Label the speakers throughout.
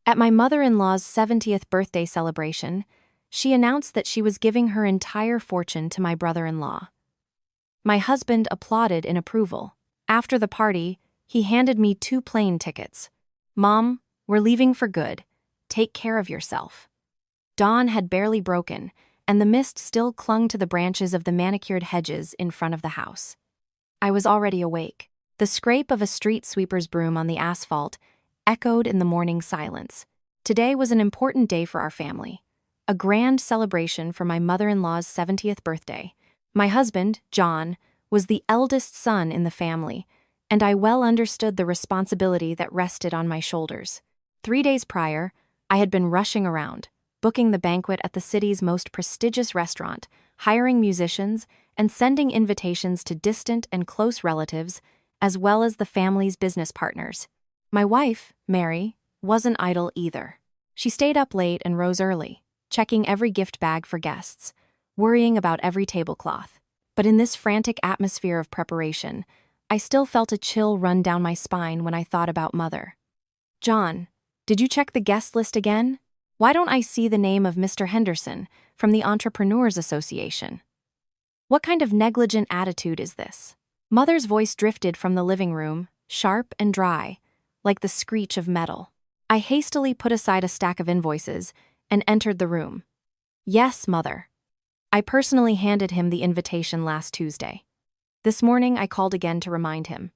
Speaker 1: At my mother-in-law's 70th birthday celebration, she announced that she was giving her entire fortune to my brother-in-law. My husband applauded in approval. After the party, he handed me 2 plane tickets. "Mom, we're leaving for good. Take care of yourself." Dawn had barely broken, and the mist still clung to the branches of the manicured hedges in front of the house. I was already awake. The scrape of a street sweeper's broom on the asphalt echoed in the morning silence. Today was an important day for our family. A grand celebration for my mother-in-law's 70th birthday. My husband, John, was the eldest son in the family, and I well understood the responsibility that rested on my shoulders. 3 days prior, I had been rushing around, booking the banquet at the city's most prestigious restaurant, hiring musicians, and sending invitations to distant and close relatives, as well as the family's business partners. My wife, Mary, wasn't idle either. She stayed up late and rose early, checking every gift bag for guests, worrying about every tablecloth. But in this frantic atmosphere of preparation, I still felt a chill run down my spine when I thought about Mother. "John, did you check the guest list again? Why don't I see the name of Mr. Henderson from the Entrepreneurs Association? What kind of negligent attitude is this?" Mother's voice drifted from the living room, sharp and dry, like the screech of metal. I hastily put aside a stack of invoices and entered the room. "Yes, Mother. I personally handed him the invitation last Tuesday. This morning I called again to remind him.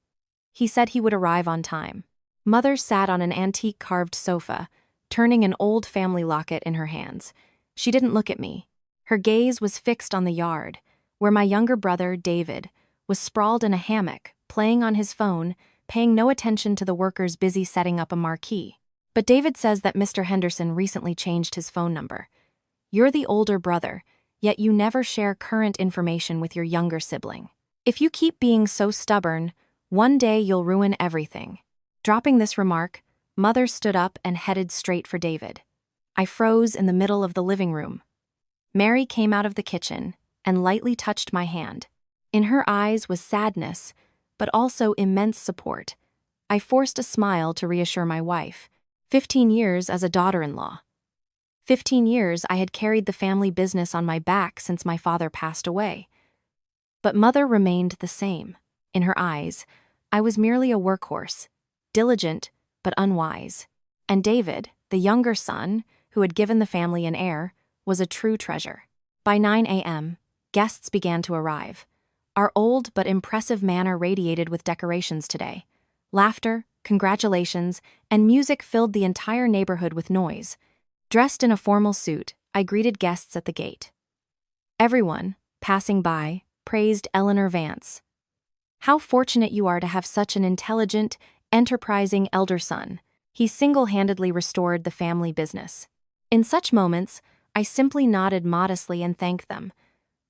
Speaker 1: He said he would arrive on time." Mother sat on an antique carved sofa, turning an old family locket in her hands. She didn't look at me. Her gaze was fixed on the yard, where my younger brother, David, was sprawled in a hammock, playing on his phone, paying no attention to the workers busy setting up a marquee. "But David says that Mr. Henderson recently changed his phone number. You're the older brother, yet you never share current information with your younger sibling. If you keep being so stubborn, one day you'll ruin everything." Dropping this remark, Mother stood up and headed straight for David. I froze in the middle of the living room. Mary came out of the kitchen and lightly touched my hand. In her eyes was sadness, but also immense support. I forced a smile to reassure my wife. 15 years as a daughter-in-law. 15 years I had carried the family business on my back since my father passed away. But Mother remained the same. In her eyes, I was merely a workhorse, diligent but unwise. And David, the younger son, who had given the family an heir, was a true treasure. By 9 a.m., guests began to arrive. Our old but impressive manor radiated with decorations today. Laughter, congratulations, and music filled the entire neighborhood with noise. Dressed in a formal suit, I greeted guests at the gate. Everyone, passing by, praised Eleanor Vance. "How fortunate you are to have such an intelligent, enterprising elder son. He single-handedly restored the family business." In such moments, I simply nodded modestly and thanked them.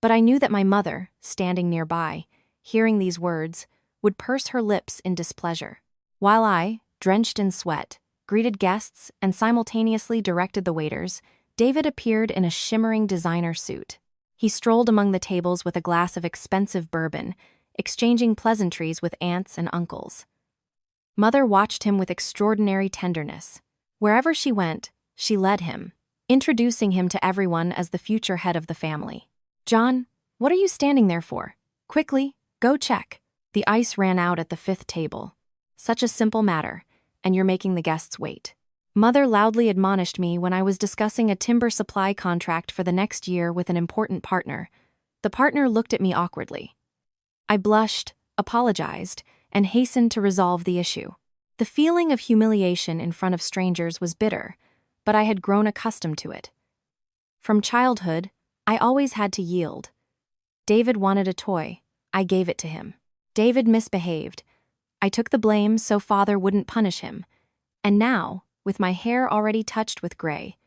Speaker 1: But I knew that my mother, standing nearby, hearing these words, would purse her lips in displeasure. While I, drenched in sweat, greeted guests and simultaneously directed the waiters, David appeared in a shimmering designer suit. He strolled among the tables with a glass of expensive bourbon, exchanging pleasantries with aunts and uncles. Mother watched him with extraordinary tenderness. Wherever she went, she led him, introducing him to everyone as the future head of the family. "John, what are you standing there for? Quickly, go check. The ice ran out at the 5th table. Such a simple matter, and you're making the guests wait." Mother loudly admonished me when I was discussing a timber supply contract for the next year with an important partner. The partner looked at me awkwardly. I blushed, apologized, and hastened to resolve the issue. The feeling of humiliation in front of strangers was bitter, but I had grown accustomed to it. From childhood, I always had to yield. David wanted a toy. I gave it to him. David misbehaved. I took the blame so father wouldn't punish him. And now, with my hair already touched with gray,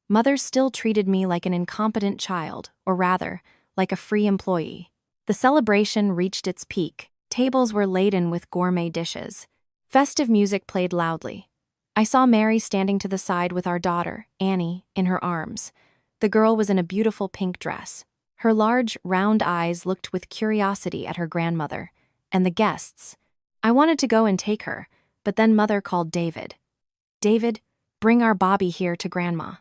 Speaker 1: Mother still treated me like an incompetent child, or rather, like a free employee. The celebration reached its peak. Tables were laden with gourmet dishes. Festive music played loudly. I saw Mary standing to the side with our daughter, Annie, in her arms. The girl was in a beautiful pink dress. Her large, round eyes looked with curiosity at her grandmother, and the guests. I wanted to go and take her, but then Mother called David. "David, Bring our Bobby here to Grandma.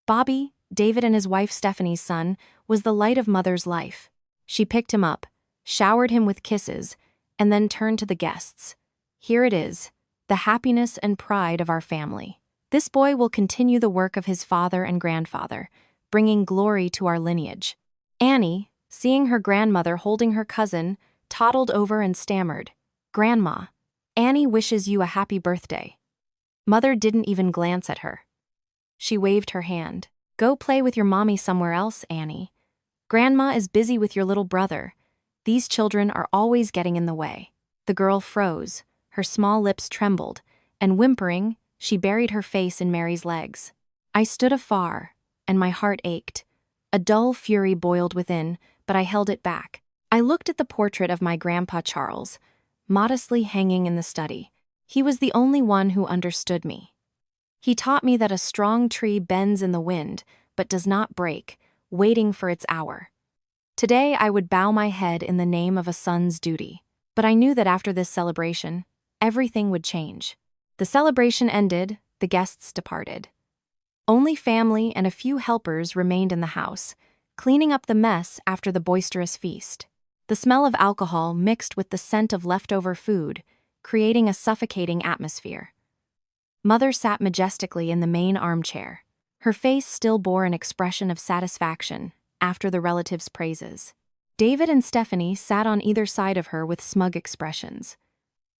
Speaker 1: Bobby, David and his wife Stephanie's son, was the light of Mother's life. She picked him up, showered him with kisses, and then turned to the guests. Here it is, the happiness and pride of our family. This boy will continue the work of his father and grandfather, bringing glory to our lineage. Annie, seeing her grandmother holding her cousin, toddled over and stammered, "Grandma, Annie wishes you a happy birthday." Mother didn't even glance at her. She waved her hand. "Go play with your mommy somewhere else, Annie. Grandma is busy with your little brother. These children are always getting in the way." The girl froze, her small lips trembled, and whimpering, she buried her face in Mary's legs. I stood afar, and my heart ached. A dull fury boiled within, but I held it back. I looked at the portrait of my grandpa Charles, modestly hanging in the study. He was the only one who understood me. He taught me that a strong tree bends in the wind, but does not break, waiting for its hour. Today I would bow my head in the name of a son's duty. But I knew that after this celebration, everything would change. The celebration ended, the guests departed. Only family and a few helpers remained in the house, cleaning up the mess after the boisterous feast. The smell of alcohol mixed with the scent of leftover food, creating a suffocating atmosphere. Mother sat majestically in the main armchair. Her face still bore an expression of satisfaction after the relatives' praises. David and Stephanie sat on either side of her with smug expressions.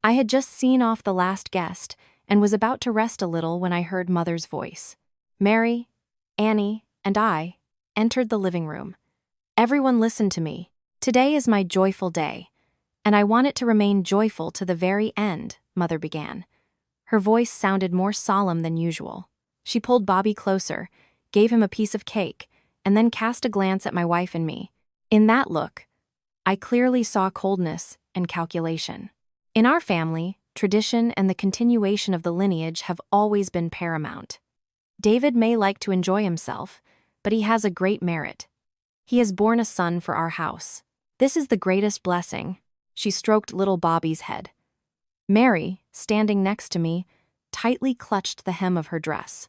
Speaker 1: I had just seen off the last guest and was about to rest a little when I heard Mother's voice. Mary, Annie, and I entered the living room. "Everyone listen to me. Today is my joyful day, and I want it to remain joyful to the very end," Mother began. Her voice sounded more solemn than usual. She pulled Bobby closer, gave him a piece of cake, and then cast a glance at my wife and me. In that look, I clearly saw coldness and calculation. In our family, tradition and the continuation of the lineage have always been paramount. David may like to enjoy himself, but he has a great merit. He has borne a son for our house. This is the greatest blessing. She stroked little Bobby's head. Mary, standing next to me, tightly clutched the hem of her dress.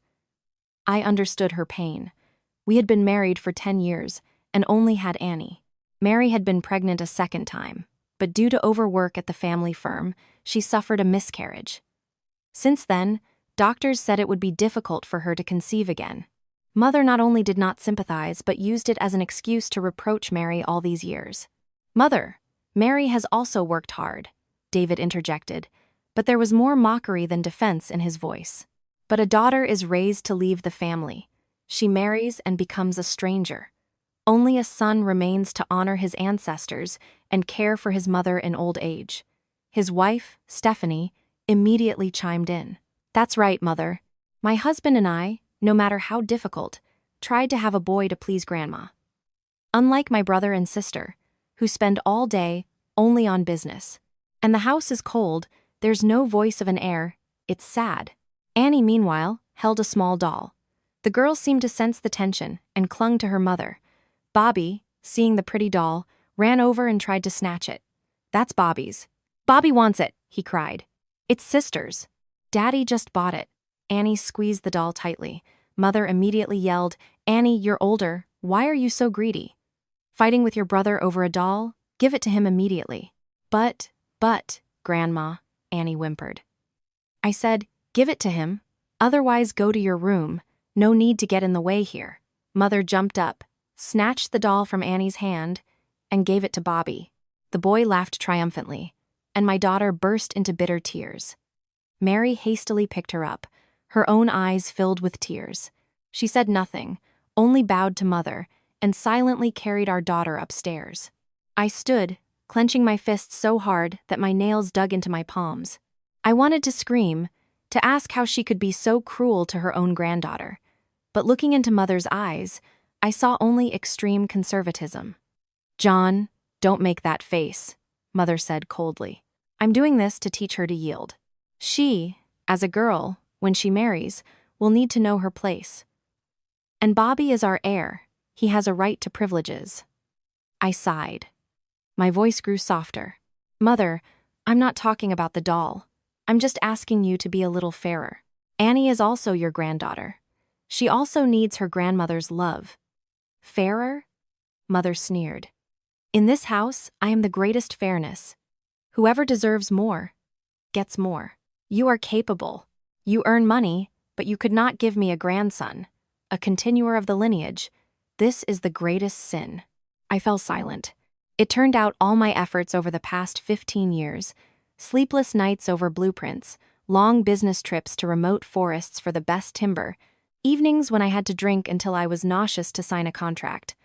Speaker 1: I understood her pain. We had been married for 10 years and only had Annie. Mary had been pregnant a second time, but due to overwork at the family firm, she suffered a miscarriage. Since then, doctors said it would be difficult for her to conceive again. Mother not only did not sympathize but used it as an excuse to reproach Mary all these years. "Mother, Mary has also worked hard," David interjected, but there was more mockery than defense in his voice. "But a daughter is raised to leave the family. She marries and becomes a stranger. Only a son remains to honor his ancestors and care for his mother in old age." His wife, Stephanie, immediately chimed in. "That's right, Mother. My husband and I, no matter how difficult, tried to have a boy to please Grandma. Unlike my brother and sister, who spend all day only on business. And the house is cold, there's no voice of an heir, it's sad." Annie, meanwhile, held a small doll. The girl seemed to sense the tension and clung to her mother. Bobby, seeing the pretty doll, ran over and tried to snatch it. "That's Bobby's. Bobby wants it," he cried. "It's sister's. Daddy just bought it." Annie squeezed the doll tightly. Mother immediately yelled, "Annie, you're older. Why are you so greedy? Fighting with your brother over a doll? Give it to him immediately." But, Grandma," Annie whimpered. I said, "Give it to him. Otherwise go to your room. No need to get in the way here." Mother jumped up, snatched the doll from Annie's hand, and gave it to Bobby. The boy laughed triumphantly, and my daughter burst into bitter tears. Mary hastily picked her up, her own eyes filled with tears. She said nothing, only bowed to Mother, and silently carried our daughter upstairs. I stood, clenching my fists so hard that my nails dug into my palms. I wanted to scream, to ask how she could be so cruel to her own granddaughter. But looking into Mother's eyes, I saw only extreme conservatism. "John, don't make that face," Mother said coldly. "I'm doing this to teach her to yield. She, as a girl, when she marries, will need to know her place. And Bobby is our heir. He has a right to privileges." I sighed. My voice grew softer. "Mother, I'm not talking about the doll. I'm just asking you to be a little fairer. Annie is also your granddaughter. She also needs her grandmother's love. Fairer? Mother sneered. In this house, I am the greatest fairness. Whoever deserves more, gets more. You are capable. You earn money, but you could not give me a grandson, a continuer of the lineage. This is the greatest sin. I fell silent. It turned out all my efforts over the past 15 years, sleepless nights over blueprints, long business trips to remote forests for the best timber, evenings when I had to drink until I was nauseous to sign a contract.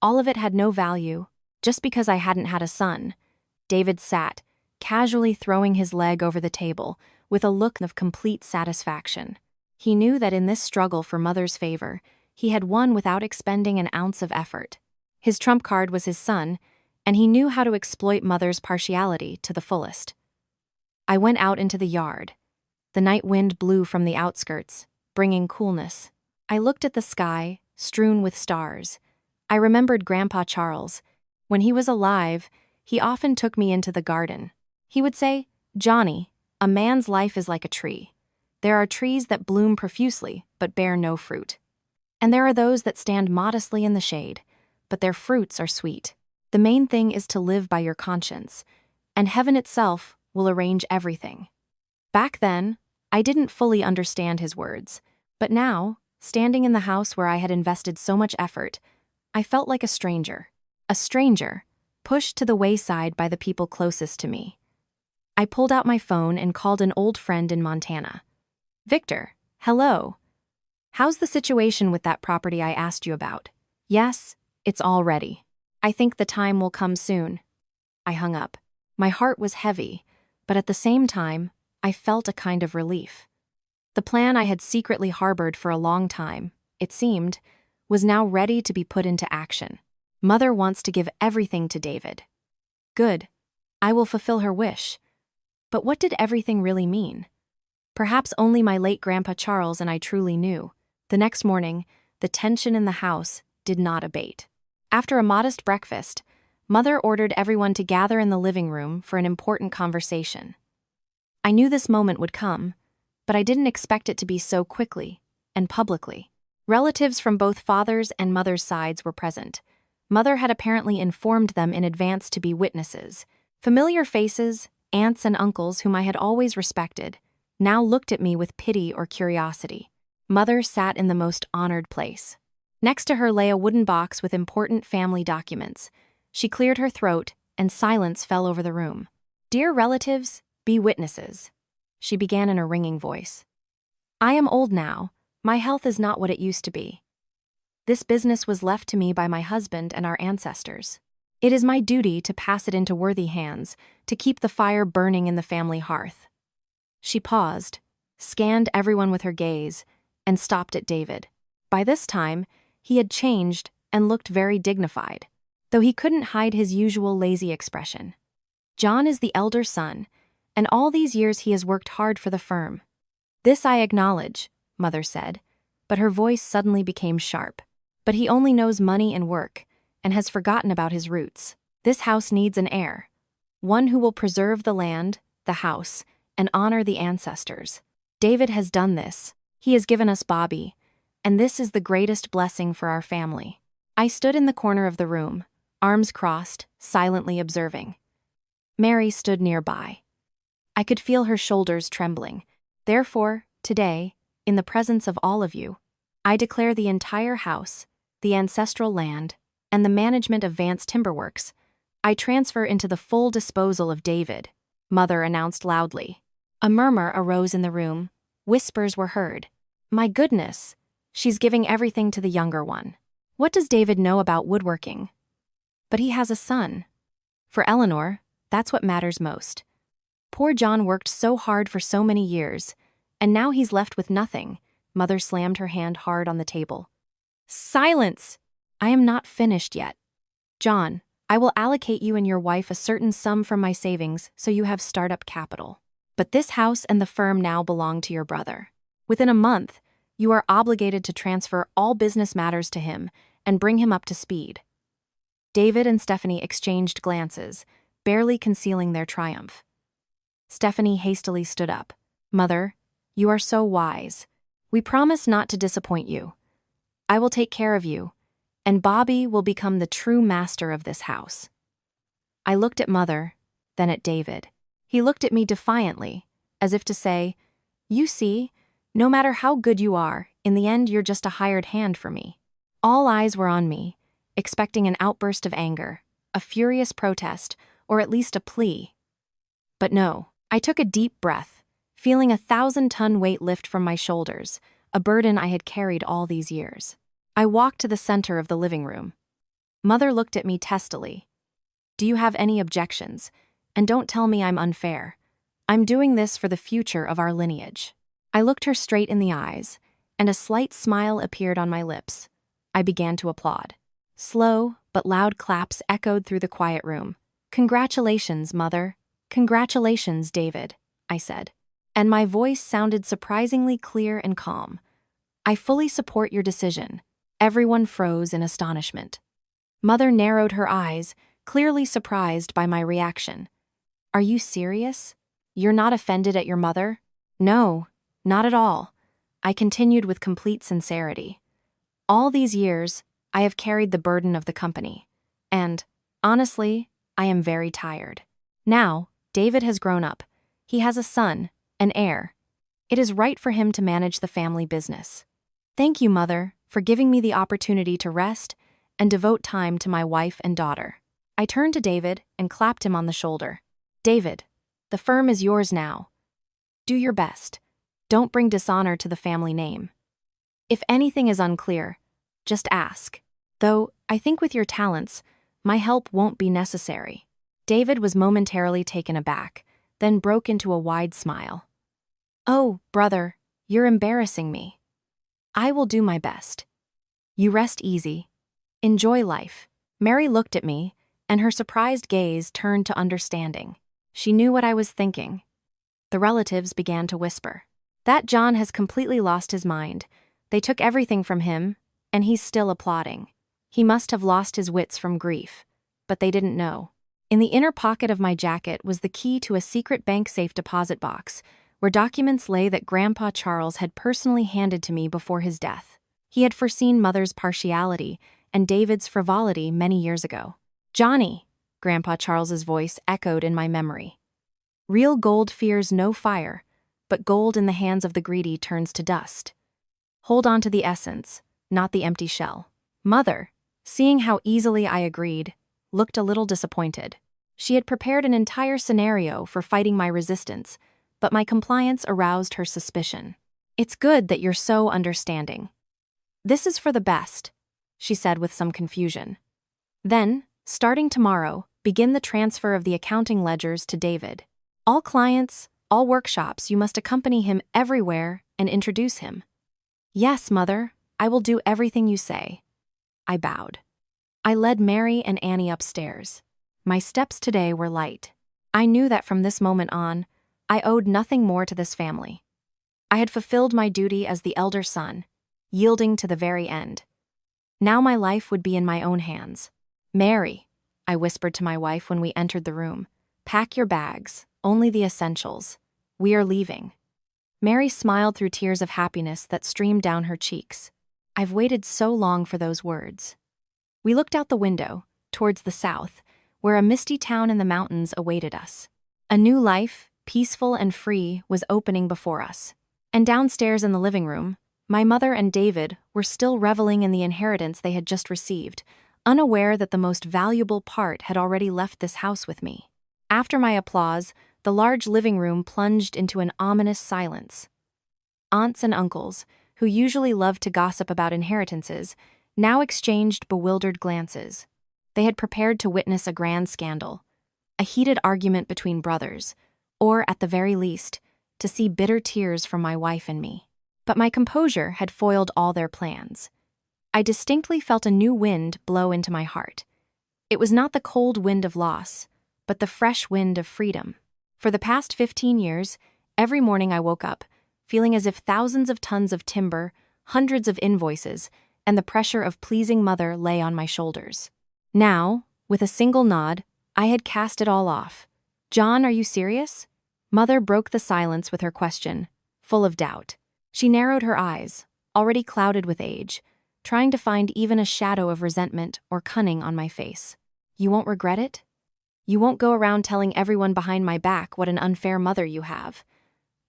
Speaker 1: All of it had no value, just because I hadn't had a son. David sat, casually throwing his leg over the table, with a look of complete satisfaction. He knew that in this struggle for Mother's favor, he had won without expending an ounce of effort. His trump card was his son, and he knew how to exploit Mother's partiality to the fullest. I went out into the yard. The night wind blew from the outskirts, bringing coolness. I looked at the sky, strewn with stars. I remembered Grandpa Charles. When he was alive, he often took me into the garden. He would say, "Johnny, a man's life is like a tree. There are trees that bloom profusely but bear no fruit. And there are those that stand modestly in the shade, but their fruits are sweet. The main thing is to live by your conscience, and heaven itself will arrange everything." Back then, I didn't fully understand his words, but now, standing in the house where I had invested so much effort, I felt like a stranger, pushed to the wayside by the people closest to me. I pulled out my phone and called an old friend in Montana. "Victor, hello. How's the situation with that property I asked you about?" "Yes, it's all ready. I think the time will come soon." I hung up. My heart was heavy, but at the same time, I felt a kind of relief. The plan I had secretly harbored for a long time, it seemed, was now ready to be put into action. Mother wants to give everything to David. Good. I will fulfill her wish. But what did everything really mean? Perhaps only my late Grandpa Charles and I truly knew. The next morning, the tension in the house did not abate. After a modest breakfast, Mother ordered everyone to gather in the living room for an important conversation. I knew this moment would come, but I didn't expect it to be so quickly and publicly. Relatives from both father's and mother's sides were present. Mother had apparently informed them in advance to be witnesses. Familiar faces, aunts and uncles whom I had always respected, now looked at me with pity or curiosity. Mother sat in the most honored place. Next to her lay a wooden box with important family documents. She cleared her throat, and silence fell over the room. "Dear relatives, be witnesses," she began in a ringing voice. "I am old now. My health is not what it used to be. This business was left to me by my husband and our ancestors. It is my duty to pass it into worthy hands, to keep the fire burning in the family hearth." She paused, scanned everyone with her gaze, and stopped at David. By this time, he had changed and looked very dignified, though he couldn't hide his usual lazy expression. "John is the elder son, and all these years he has worked hard for the firm." "This I acknowledge," Mother said, but her voice suddenly became sharp. "But he only knows money and work, and has forgotten about his roots. This house needs an heir, one who will preserve the land, the house, and honor the ancestors. David has done this. He has given us Bobby, and this is the greatest blessing for our family." I stood in the corner of the room, arms crossed, silently observing. Mary stood nearby. I could feel her shoulders trembling. "Therefore, today, in the presence of all of you, I declare the entire house, the ancestral land, and the management of Vance Timberworks, I transfer into the full disposal of David," Mother announced loudly. A murmur arose in the room. Whispers were heard. "My goodness, she's giving everything to the younger one. What does David know about woodworking?" "But he has a son." For Eleanor, that's what matters most. "Poor John worked so hard for so many years, and now he's left with nothing." Mother slammed her hand hard on the table. "Silence! I am not finished yet. John, I will allocate you and your wife a certain sum from my savings so you have startup capital. But this house and the firm now belong to your brother. Within a month, you are obligated to transfer all business matters to him and bring him up to speed." David and Stephanie exchanged glances, barely concealing their triumph. Stephanie hastily stood up. "Mother, You are so wise. We promise not to disappoint you. I will take care of you, and Bobby will become the true master of this house." I looked at Mother, then at David. He looked at me defiantly, as if to say, "You see, no matter how good you are, in the end you're just a hired hand for me." All eyes were on me, expecting an outburst of anger, a furious protest, or at least a plea. But no, I took a deep breath, feeling a 1,000-ton weight lift from my shoulders, a burden I had carried all these years. I walked to the center of the living room. Mother looked at me testily. "Do you have any objections? And don't tell me I'm unfair. I'm doing this for the future of our lineage." I looked her straight in the eyes, and a slight smile appeared on my lips. I began to applaud. Slow but loud claps echoed through the quiet room. "Congratulations, Mother. Congratulations, David," I said. And my voice sounded surprisingly clear and calm. "I fully support your decision." Everyone froze in astonishment. Mother narrowed her eyes, clearly surprised by my reaction. "Are you serious? You're not offended at your mother?" "No, not at all," I continued with complete sincerity. "All these years, I have carried the burden of the company. And, honestly, I am very tired. Now, David has grown up. He has a son, an heir. It is right for him to manage the family business. Thank you, Mother, for giving me the opportunity to rest and devote time to my wife and daughter." I turned to David and clapped him on the shoulder. "David, the firm is yours now. Do your best. Don't bring dishonor to the family name. If anything is unclear, just ask. Though, I think with your talents, my help won't be necessary." David was momentarily taken aback, then broke into a wide smile. "Oh, brother, you're embarrassing me. I will do my best. You rest easy. Enjoy life." Mary looked at me, and her surprised gaze turned to understanding. She knew what I was thinking. The relatives began to whisper. "That John has completely lost his mind. They took everything from him, and he's still applauding. He must have lost his wits from grief." But they didn't know. In the inner pocket of my jacket was the key to a secret bank safe deposit box, where documents lay that Grandpa Charles had personally handed to me before his death. He had foreseen Mother's partiality and David's frivolity many years ago. "Johnny," Grandpa Charles's voice echoed in my memory. "Real gold fears no fire, but gold in the hands of the greedy turns to dust. Hold on to the essence, not the empty shell." Mother, seeing how easily I agreed, looked a little disappointed. She had prepared an entire scenario for fighting my resistance, but my compliance aroused her suspicion. "It's good that you're so understanding. This is for the best," she said with some confusion. "Then, starting tomorrow, begin the transfer of the accounting ledgers to David. All clients, all workshops, you must accompany him everywhere and introduce him." "Yes, Mother, I will do everything you say." I bowed. I led Mary and Annie upstairs. My steps today were light. I knew that from this moment on, I owed nothing more to this family. I had fulfilled my duty as the elder son, yielding to the very end. Now my life would be in my own hands. "Mary," I whispered to my wife when we entered the room, "pack your bags, only the essentials. We are leaving." Mary smiled through tears of happiness that streamed down her cheeks. I've waited so long for those words. We looked out the window, towards the south, where a misty town in the mountains awaited us. A new life, peaceful and free, was opening before us. And downstairs in the living room, my mother and David were still reveling in the inheritance they had just received, unaware that the most valuable part had already left this house with me. After my applause, the large living room plunged into an ominous silence. Aunts and uncles, who usually loved to gossip about inheritances, now exchanged bewildered glances. They had prepared to witness a grand scandal, a heated argument between brothers, or, at the very least, to see bitter tears from my wife and me. But my composure had foiled all their plans. I distinctly felt a new wind blow into my heart. It was not the cold wind of loss, but the fresh wind of freedom. For the past 15 years, every morning I woke up, feeling as if thousands of tons of timber, hundreds of invoices, and the pressure of pleasing Mother lay on my shoulders. Now, with a single nod, I had cast it all off. "John, are you serious?" Mother broke the silence with her question, full of doubt. She narrowed her eyes, already clouded with age, trying to find even a shadow of resentment or cunning on my face. You won't regret it? You won't go around telling everyone behind my back what an unfair mother you have.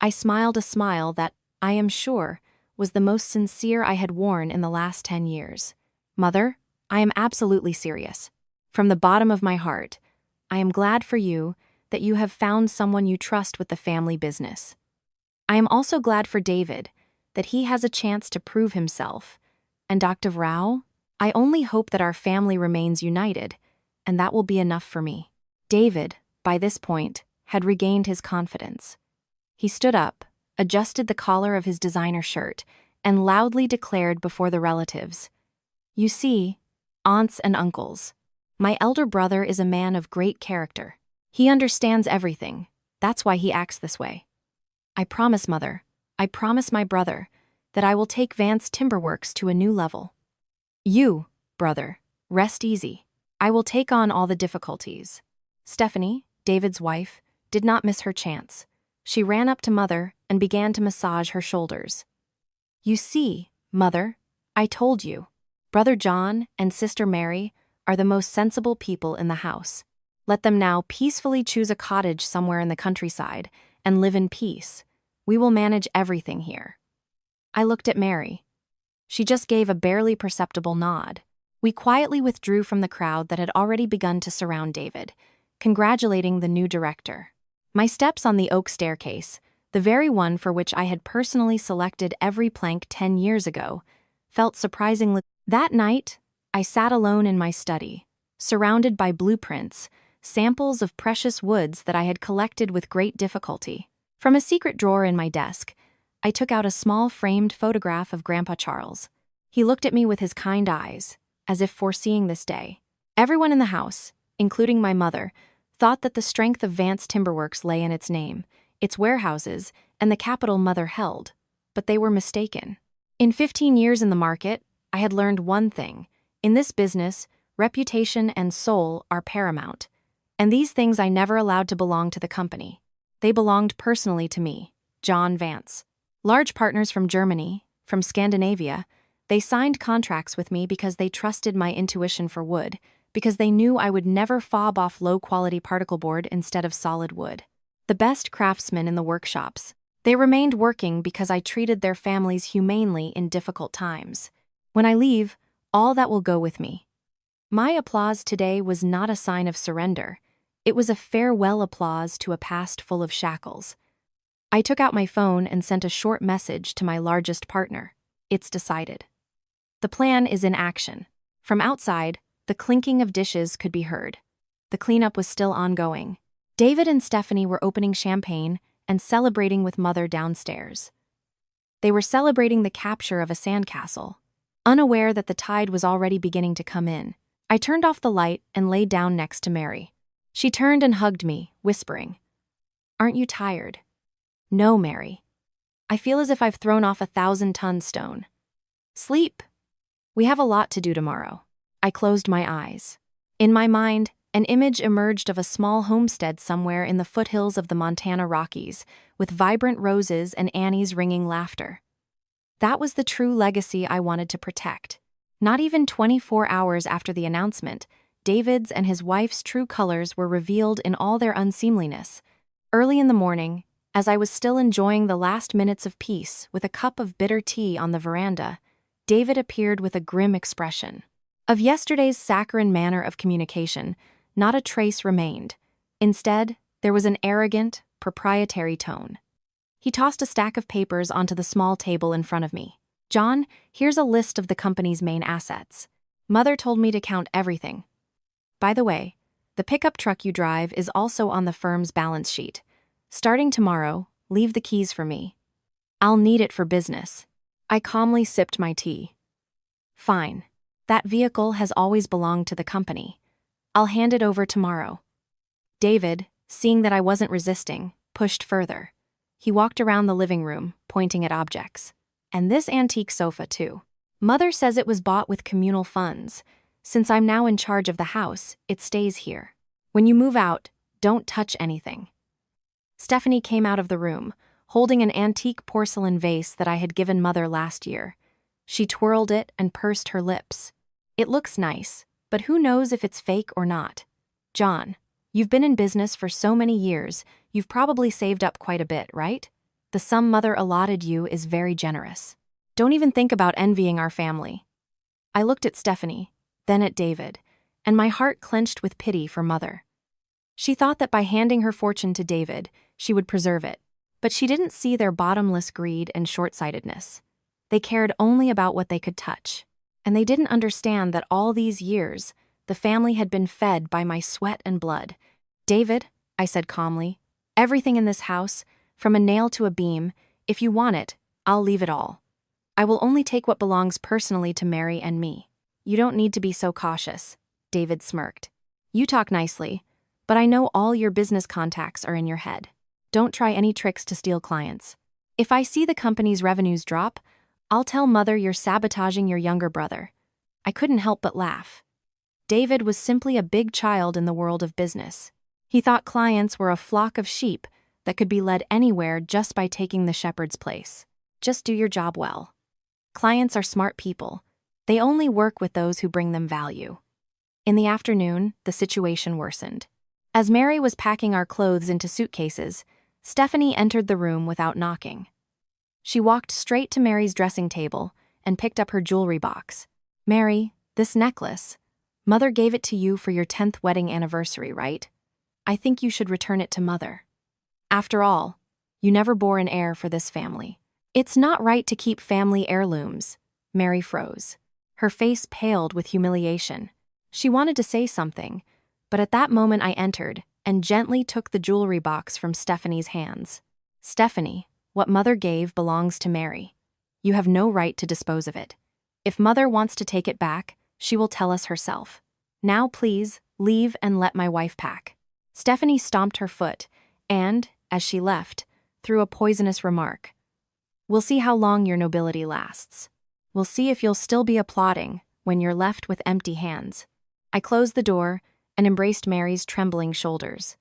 Speaker 1: I smiled a smile that, I am sure, was the most sincere I had worn in the last 10 years. Mother, I am absolutely serious. From the bottom of my heart, I am glad for you that you have found someone you trust with the family business. I am also glad for David that he has a chance to prove himself. And Dr. Rao, I only hope that our family remains united, and that will be enough for me. David, by this point, had regained his confidence. He stood up, adjusted the collar of his designer shirt, and loudly declared before the relatives, "You see, aunts and uncles, my elder brother is a man of great character. He understands everything. That's why he acts this way. I promise, Mother, I promise my brother, that I will take Vance Timberworks to a new level. You, brother, rest easy. I will take on all the difficulties." Stephanie, David's wife, did not miss her chance. She ran up to Mother and began to massage her shoulders. "You see, Mother, I told you. Brother John and Sister Mary are the most sensible people in the house. Let them now peacefully choose a cottage somewhere in the countryside and live in peace. We will manage everything here." I looked at Mary. She just gave a barely perceptible nod. We quietly withdrew from the crowd that had already begun to surround David, congratulating the new director. My steps on the oak staircase, the very one for which I had personally selected every plank 10 years ago, felt surprisingly. That night, I sat alone in my study, surrounded by blueprints, samples of precious woods that I had collected with great difficulty. From a secret drawer in my desk, I took out a small framed photograph of Grandpa Charles. He looked at me with his kind eyes, as if foreseeing this day. Everyone in the house, including my mother, thought that the strength of Vance Timberworks lay in its name, its warehouses, and the capital Mother held, but they were mistaken. In 15 years in the market, I had learned one thing. In this business, reputation and soul are paramount, and these things I never allowed to belong to the company. They belonged personally to me, John Vance. Large partners from Germany, from Scandinavia, they signed contracts with me because they trusted my intuition for wood, because they knew I would never fob off low-quality particle board instead of solid wood. The best craftsmen in the workshops. They remained working because I treated their families humanely in difficult times. When I leave, all that will go with me. My applause today was not a sign of surrender. It was a farewell applause to a past full of shackles. I took out my phone and sent a short message to my largest partner. It's decided. The plan is in action. From outside, the clinking of dishes could be heard. The cleanup was still ongoing. David and Stephanie were opening champagne and celebrating with Mother downstairs. They were celebrating the capture of a sandcastle, unaware that the tide was already beginning to come in. I turned off the light and lay down next to Mary. She turned and hugged me, whispering, "Aren't you tired?" "No, Mary. I feel as if I've thrown off a 1,000-ton stone." "Sleep. We have a lot to do tomorrow." I closed my eyes. In my mind, an image emerged of a small homestead somewhere in the foothills of the Montana Rockies, with vibrant roses and Annie's ringing laughter. That was the true legacy I wanted to protect. Not even 24 hours after the announcement, David's and his wife's true colors were revealed in all their unseemliness. Early in the morning, as I was still enjoying the last minutes of peace with a cup of bitter tea on the veranda, David appeared with a grim expression. Of yesterday's saccharine manner of communication, not a trace remained. Instead, there was an arrogant, proprietary tone. He tossed a stack of papers onto the small table in front of me. "John, here's a list of the company's main assets. Mother told me to count everything. By the way, the pickup truck you drive is also on the firm's balance sheet. Starting tomorrow, leave the keys for me. I'll need it for business." I calmly sipped my tea. "Fine. That vehicle has always belonged to the company. I'll hand it over tomorrow." David, seeing that I wasn't resisting, pushed further. He walked around the living room, pointing at objects. "And this antique sofa, too. Mother says it was bought with communal funds. Since I'm now in charge of the house, it stays here. When you move out, don't touch anything." Stephanie came out of the room, holding an antique porcelain vase that I had given Mother last year. She twirled it and pursed her lips. It looks nice, but who knows if it's fake or not. John, you've been in business for so many years, you've probably saved up quite a bit, right? The sum Mother allotted you is very generous. Don't even think about envying our family. I looked at Stephanie, then at David, and my heart clenched with pity for Mother. She thought that by handing her fortune to David, she would preserve it, but she didn't see their bottomless greed and short-sightedness. They cared only about what they could touch, and they didn't understand that all these years, the family had been fed by my sweat and blood. David, I said calmly, everything in this house, from a nail to a beam, if you want it, I'll leave it all. I will only take what belongs personally to Mary and me. You don't need to be so cautious, David smirked. You talk nicely, but I know all your business contacts are in your head. Don't try any tricks to steal clients. If I see the company's revenues drop, I'll tell Mother you're sabotaging your younger brother. I couldn't help but laugh. David was simply a big child in the world of business. He thought clients were a flock of sheep that could be led anywhere just by taking the shepherd's place. Just do your job well. Clients are smart people. They only work with those who bring them value. In the afternoon, the situation worsened. As Mary was packing our clothes into suitcases, Stephanie entered the room without knocking. She walked straight to Mary's dressing table and picked up her jewelry box. Mary, this necklace, Mother gave it to you for your 10th wedding anniversary, right? I think you should return it to Mother. After all, you never bore an heir for this family. It's not right to keep family heirlooms. Mary froze. Her face paled with humiliation. She wanted to say something, but at that moment I entered and gently took the jewelry box from Stephanie's hands. Stephanie, what Mother gave belongs to Mary. You have no right to dispose of it. If Mother wants to take it back, she will tell us herself. Now please, leave and let my wife pack. Stephanie stomped her foot and, as she left, threw a poisonous remark. We'll see how long your nobility lasts. We'll see if you'll still be applauding when you're left with empty hands. I closed the door and embraced Mary's trembling shoulders.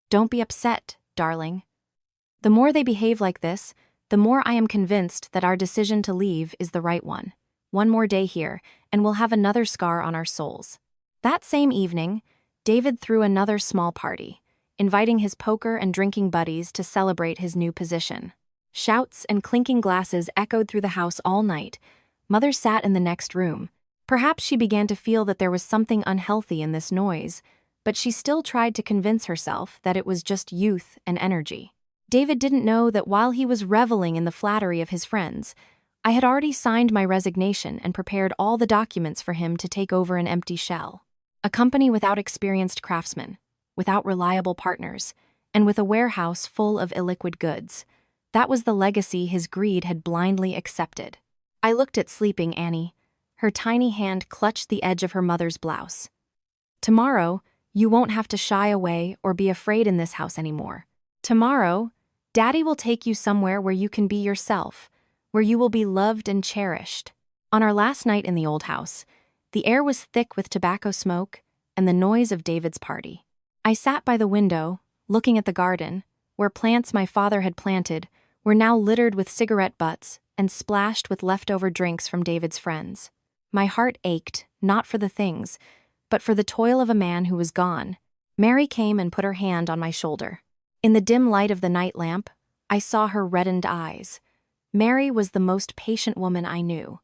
Speaker 1: Don't be upset, darling. The more they behave like this, the more I am convinced that our decision to leave is the right one. One more day here, and we'll have another scar on our souls. That same evening, David threw another small party, inviting his poker and drinking buddies to celebrate his new position. Shouts and clinking glasses echoed through the house all night. Mother sat in the next room. Perhaps she began to feel that there was something unhealthy in this noise, but she still tried to convince herself that it was just youth and energy. David didn't know that while he was reveling in the flattery of his friends, I had already signed my resignation and prepared all the documents for him to take over an empty shell. A company without experienced craftsmen, without reliable partners, and with a warehouse full of illiquid goods. That was the legacy his greed had blindly accepted. I looked at sleeping Annie. Her tiny hand clutched the edge of her mother's blouse. Tomorrow, you won't have to shy away or be afraid in this house anymore. Tomorrow, Daddy will take you somewhere where you can be yourself, where you will be loved and cherished. On our last night in the old house, the air was thick with tobacco smoke and the noise of David's party. I sat by the window, looking at the garden, where plants my father had planted were now littered with cigarette butts and splashed with leftover drinks from David's friends. My heart ached, not for the things, but for the toil of a man who was gone. Mary came and put her hand on my shoulder. In the dim light of the night lamp, I saw her reddened eyes. Mary was the most patient woman I knew.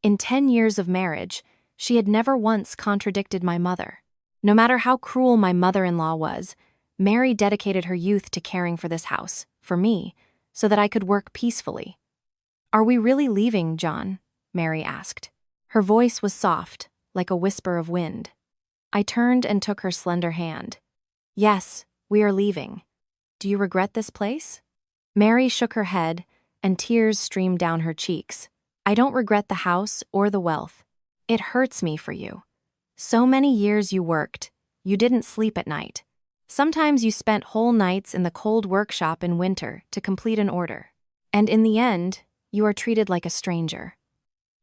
Speaker 1: In 10 years of marriage, she had never once contradicted my mother. No matter how cruel my mother-in-law was, Mary dedicated her youth to caring for this house, for me, so that I could work peacefully. Are we really leaving, John? Mary asked. Her voice was soft, like a whisper of wind. I turned and took her slender hand. Yes, we are leaving. Do you regret this place? Mary shook her head, and tears streamed down her cheeks. I don't regret the house or the wealth. It hurts me for you. So many years you worked. You didn't sleep at night. Sometimes you spent whole nights in the cold workshop in winter to complete an order. And in the end, you are treated like a stranger.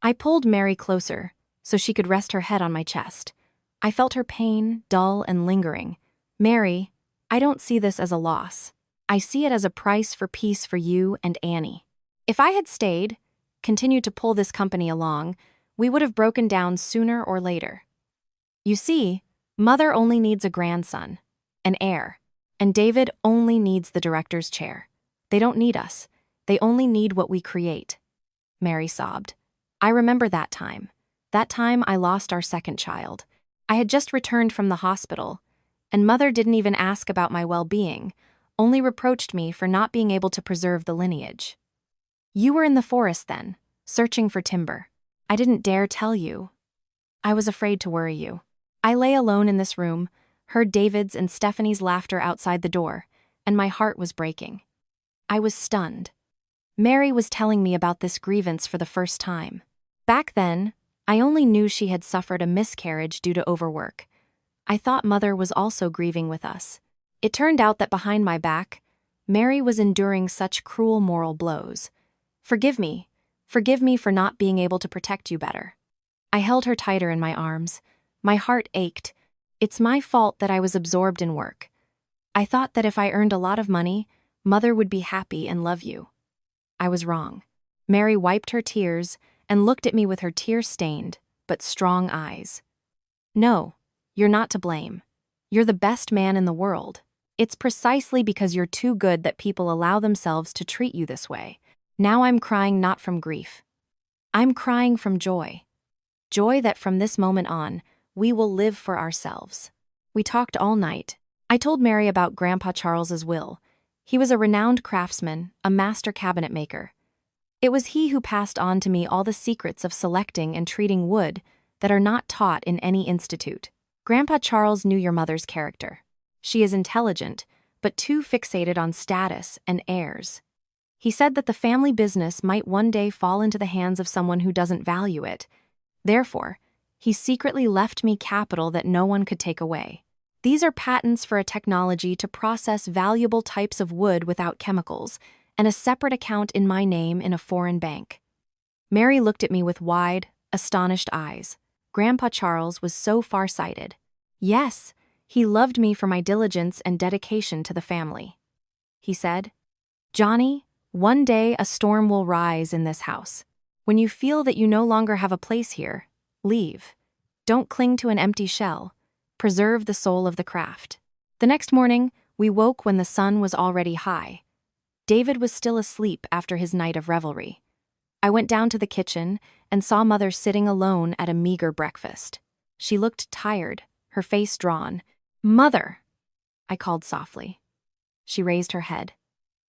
Speaker 1: I pulled Mary closer so she could rest her head on my chest. I felt her pain, dull and lingering. Mary, I don't see this as a loss. I see it as a price for peace for you and Annie. If I had stayed, continued to pull this company along, we would have broken down sooner or later. You see, Mother only needs a grandson, an heir, and David only needs the director's chair. They don't need us. They only need what we create. Mary sobbed. I remember that time. That time I lost our second child. I had just returned from the hospital, and Mother didn't even ask about my well-being, only reproached me for not being able to preserve the lineage. You were in the forest then, searching for timber. I didn't dare tell you. I was afraid to worry you. I lay alone in this room, heard David's and Stephanie's laughter outside the door, and my heart was breaking. I was stunned. Mary was telling me about this grievance for the first time. Back then, I only knew she had suffered a miscarriage due to overwork. I thought Mother was also grieving with us. It turned out that behind my back, Mary was enduring such cruel moral blows. Forgive me for not being able to protect you better. I held her tighter in my arms. My heart ached. It's my fault that I was absorbed in work. I thought that if I earned a lot of money, Mother would be happy and love you. I was wrong. Mary wiped her tears and looked at me with her tear-stained, but strong eyes. No, you're not to blame. You're the best man in the world. It's precisely because you're too good that people allow themselves to treat you this way. Now I'm crying not from grief. I'm crying from joy. Joy that from this moment on, we will live for ourselves. We talked all night. I told Mary about Grandpa Charles's will. He was a renowned craftsman, a master cabinet maker. It was he who passed on to me all the secrets of selecting and treating wood that are not taught in any institute. Grandpa Charles knew your mother's character. She is intelligent, but too fixated on status and heirs. He said that the family business might one day fall into the hands of someone who doesn't value it. Therefore, he secretly left me capital that no one could take away. These are patents for a technology to process valuable types of wood without chemicals, and a separate account in my name in a foreign bank. Mary looked at me with wide, astonished eyes. Grandpa Charles was so far-sighted. Yes, he loved me for my diligence and dedication to the family. He said, Johnny, one day a storm will rise in this house. When you feel that you no longer have a place here, leave. Don't cling to an empty shell. Preserve the soul of the craft. The next morning, we woke when the sun was already high. David was still asleep after his night of revelry. I went down to the kitchen and saw Mother sitting alone at a meager breakfast. She looked tired, her face drawn. Mother! I called softly. She raised her head.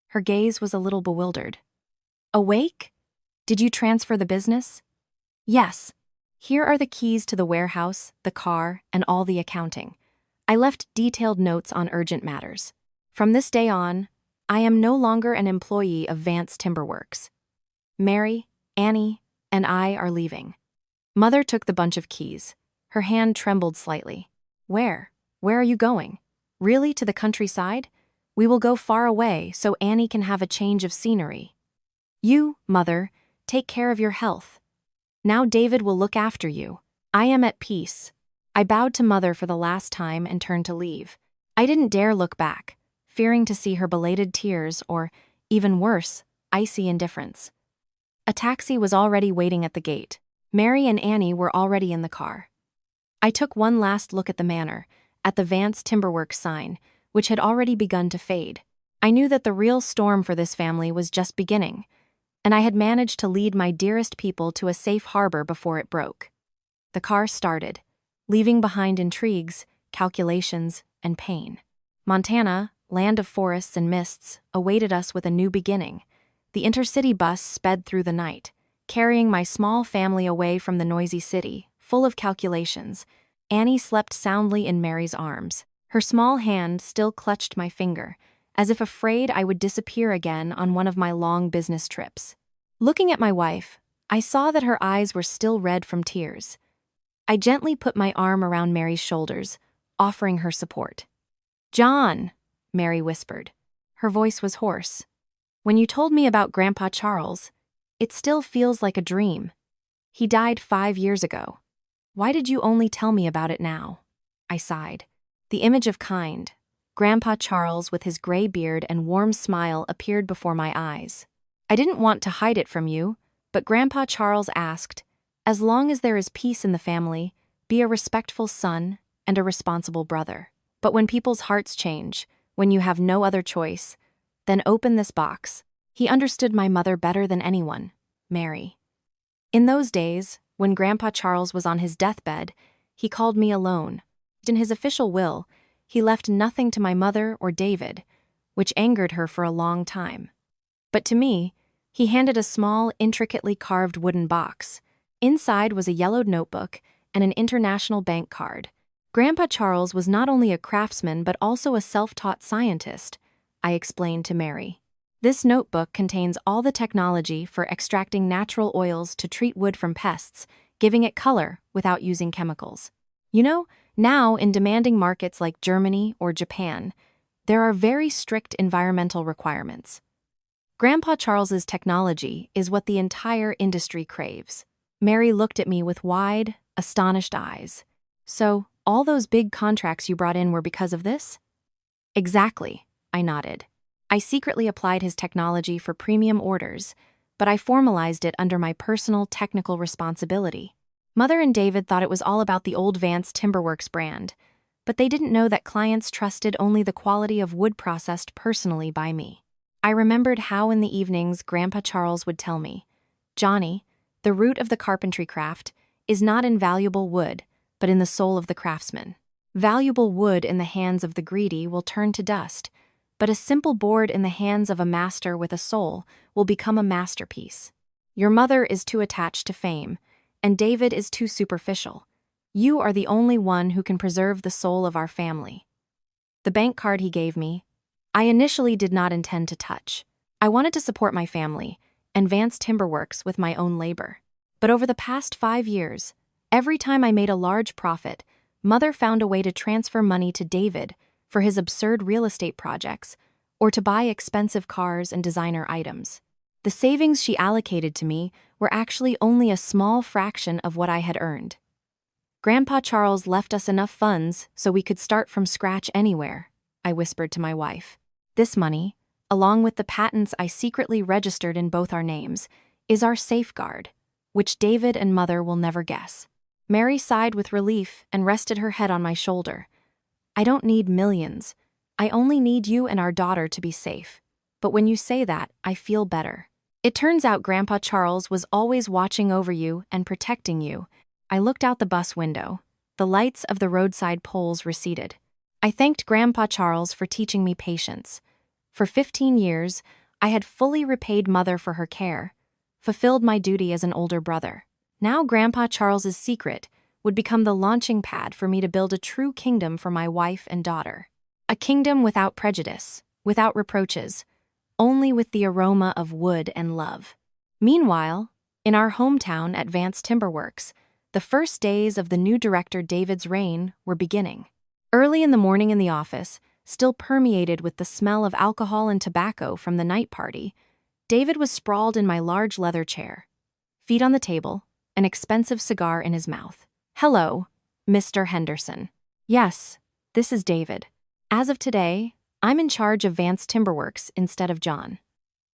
Speaker 1: Her gaze was a little bewildered. Awake? Did you transfer the business? Yes. Here are the keys to the warehouse, the car, and all the accounting. I left detailed notes on urgent matters. From this day on, I am no longer an employee of Vance Timberworks. Mary, Annie, and I are leaving. Mother took the bunch of keys. Her hand trembled slightly. Where? Where are you going? Really, to the countryside? We will go far away so Annie can have a change of scenery. You, Mother, take care of your health. Now David will look after you. I am at peace. I bowed to Mother for the last time and turned to leave. I didn't dare look back, fearing to see her belated tears or, even worse, icy indifference. A taxi was already waiting at the gate. Mary and Annie were already in the car. I took one last look at the manor, at the Vance Timberworks sign, which had already begun to fade. I knew that the real storm for this family was just beginning, and I had managed to lead my dearest people to a safe harbor before it broke. The car started, leaving behind intrigues, calculations, and pain. Montana, land of forests and mists, awaited us with a new beginning. The intercity bus sped through the night, carrying my small family away from the noisy city, full of calculations. Annie slept soundly in Mary's arms. Her small hand still clutched my finger, as if afraid I would disappear again on one of my long business trips. Looking at my wife, I saw that her eyes were still red from tears. I gently put my arm around Mary's shoulders, offering her support. John, Mary whispered. Her voice was hoarse. When you told me about Grandpa Charles, it still feels like a dream. He died 5 years ago. Why did you only tell me about it now? I sighed. The image of kind, Grandpa Charles, with his gray beard and warm smile, appeared before my eyes. I didn't want to hide it from you, but Grandpa Charles asked, as long as there is peace in the family, be a respectful son and a responsible brother. But when people's hearts change, when you have no other choice, then open this box. He understood my mother better than anyone, Mary. In those days, when Grandpa Charles was on his deathbed, he called me alone. In his official will, he left nothing to my mother or David, which angered her for a long time. But to me, he handed a small, intricately carved wooden box. Inside was a yellowed notebook and an international bank card. Grandpa Charles was not only a craftsman but also a self-taught scientist, I explained to Mary. This notebook contains all the technology for extracting natural oils to treat wood from pests, giving it color without using chemicals. You know, now in demanding markets like Germany or Japan, there are very strict environmental requirements. Grandpa Charles's technology is what the entire industry craves. Mary looked at me with wide, astonished eyes. So, all those big contracts you brought in were because of this? Exactly, I nodded. I secretly applied his technology for premium orders, but I formalized it under my personal technical responsibility. Mother and David thought it was all about the old Vance Timberworks brand, but they didn't know that clients trusted only the quality of wood processed personally by me. I remembered how in the evenings Grandpa Charles would tell me, Johnny, the root of the carpentry craft is not in valuable wood, but in the soul of the craftsman. Valuable wood in the hands of the greedy will turn to dust, but a simple board in the hands of a master with a soul will become a masterpiece. Your mother is too attached to fame, and David is too superficial. You are the only one who can preserve the soul of our family. The bank card he gave me, I initially did not intend to touch. I wanted to support my family and Vance Timberworks with my own labor. But over the past 5 years, every time I made a large profit, Mother found a way to transfer money to David for his absurd real estate projects or to buy expensive cars and designer items. The savings she allocated to me were actually only a small fraction of what I had earned. Grandpa Charles left us enough funds so we could start from scratch anywhere, I whispered to my wife. This money, along with the patents I secretly registered in both our names, is our safeguard, which David and Mother will never guess. Mary sighed with relief and rested her head on my shoulder. I don't need millions. I only need you and our daughter to be safe. But when you say that, I feel better. It turns out Grandpa Charles was always watching over you and protecting you. I looked out the bus window. The lights of the roadside poles receded. I thanked Grandpa Charles for teaching me patience. For 15 years, I had fully repaid Mother for her care, fulfilled my duty as an older brother. Now Grandpa Charles's secret would become the launching pad for me to build a true kingdom for my wife and daughter. A kingdom without prejudice, without reproaches, only with the aroma of wood and love. Meanwhile, in our hometown at Vance Timberworks, the first days of the new director David's reign were beginning. Early in the morning in the office, still permeated with the smell of alcohol and tobacco from the night party, David was sprawled in my large leather chair, feet on the table, an expensive cigar in his mouth. Hello, Mr. Henderson. Yes, this is David. As of today, I'm in charge of Vance Timberworks instead of John.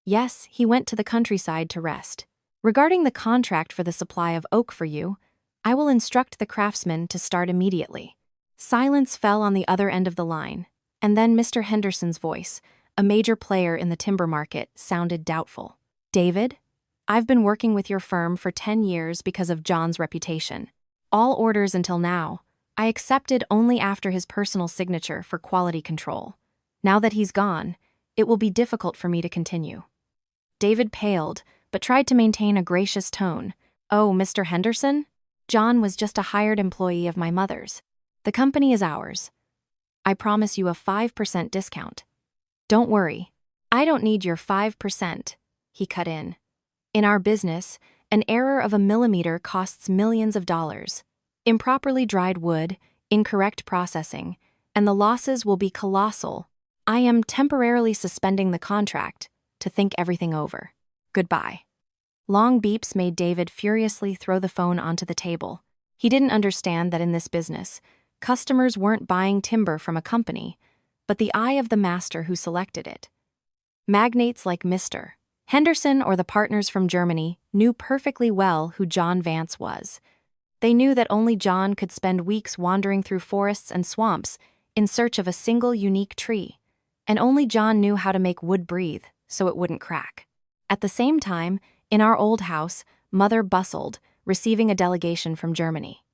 Speaker 1: Yes, he went to the countryside to rest. Regarding the contract for the supply of oak for you, I will instruct the craftsman to start immediately. Silence fell on the other end of the line, and then Mr. Henderson's voice, a major player in the timber market, sounded doubtful. David, I've been working with your firm for 10 years because of John's reputation. All orders until now, I accepted only after his personal signature for quality control. Now that he's gone, it will be difficult for me to continue. David paled, but tried to maintain a gracious tone. Oh, Mr. Henderson? John was just a hired employee of my mother's. The company is ours. I promise you a 5% discount. Don't worry. I don't need your 5%, he cut in. In our business, an error of a millimeter costs millions of dollars. Improperly dried wood, incorrect processing, and the losses will be colossal. I am temporarily suspending the contract to think everything over. Goodbye. Long beeps made David furiously throw the phone onto the table. He didn't understand that in this business, customers weren't buying timber from a company, but the eye of the master who selected it. Magnates like Mr. Henderson or the partners from Germany knew perfectly well who John Vance was. They knew that only John could spend weeks wandering through forests and swamps in search of a single unique tree, and only John knew how to make wood breathe so it wouldn't crack. At the same time, in our old house, Mother bustled, receiving a delegation from Germany.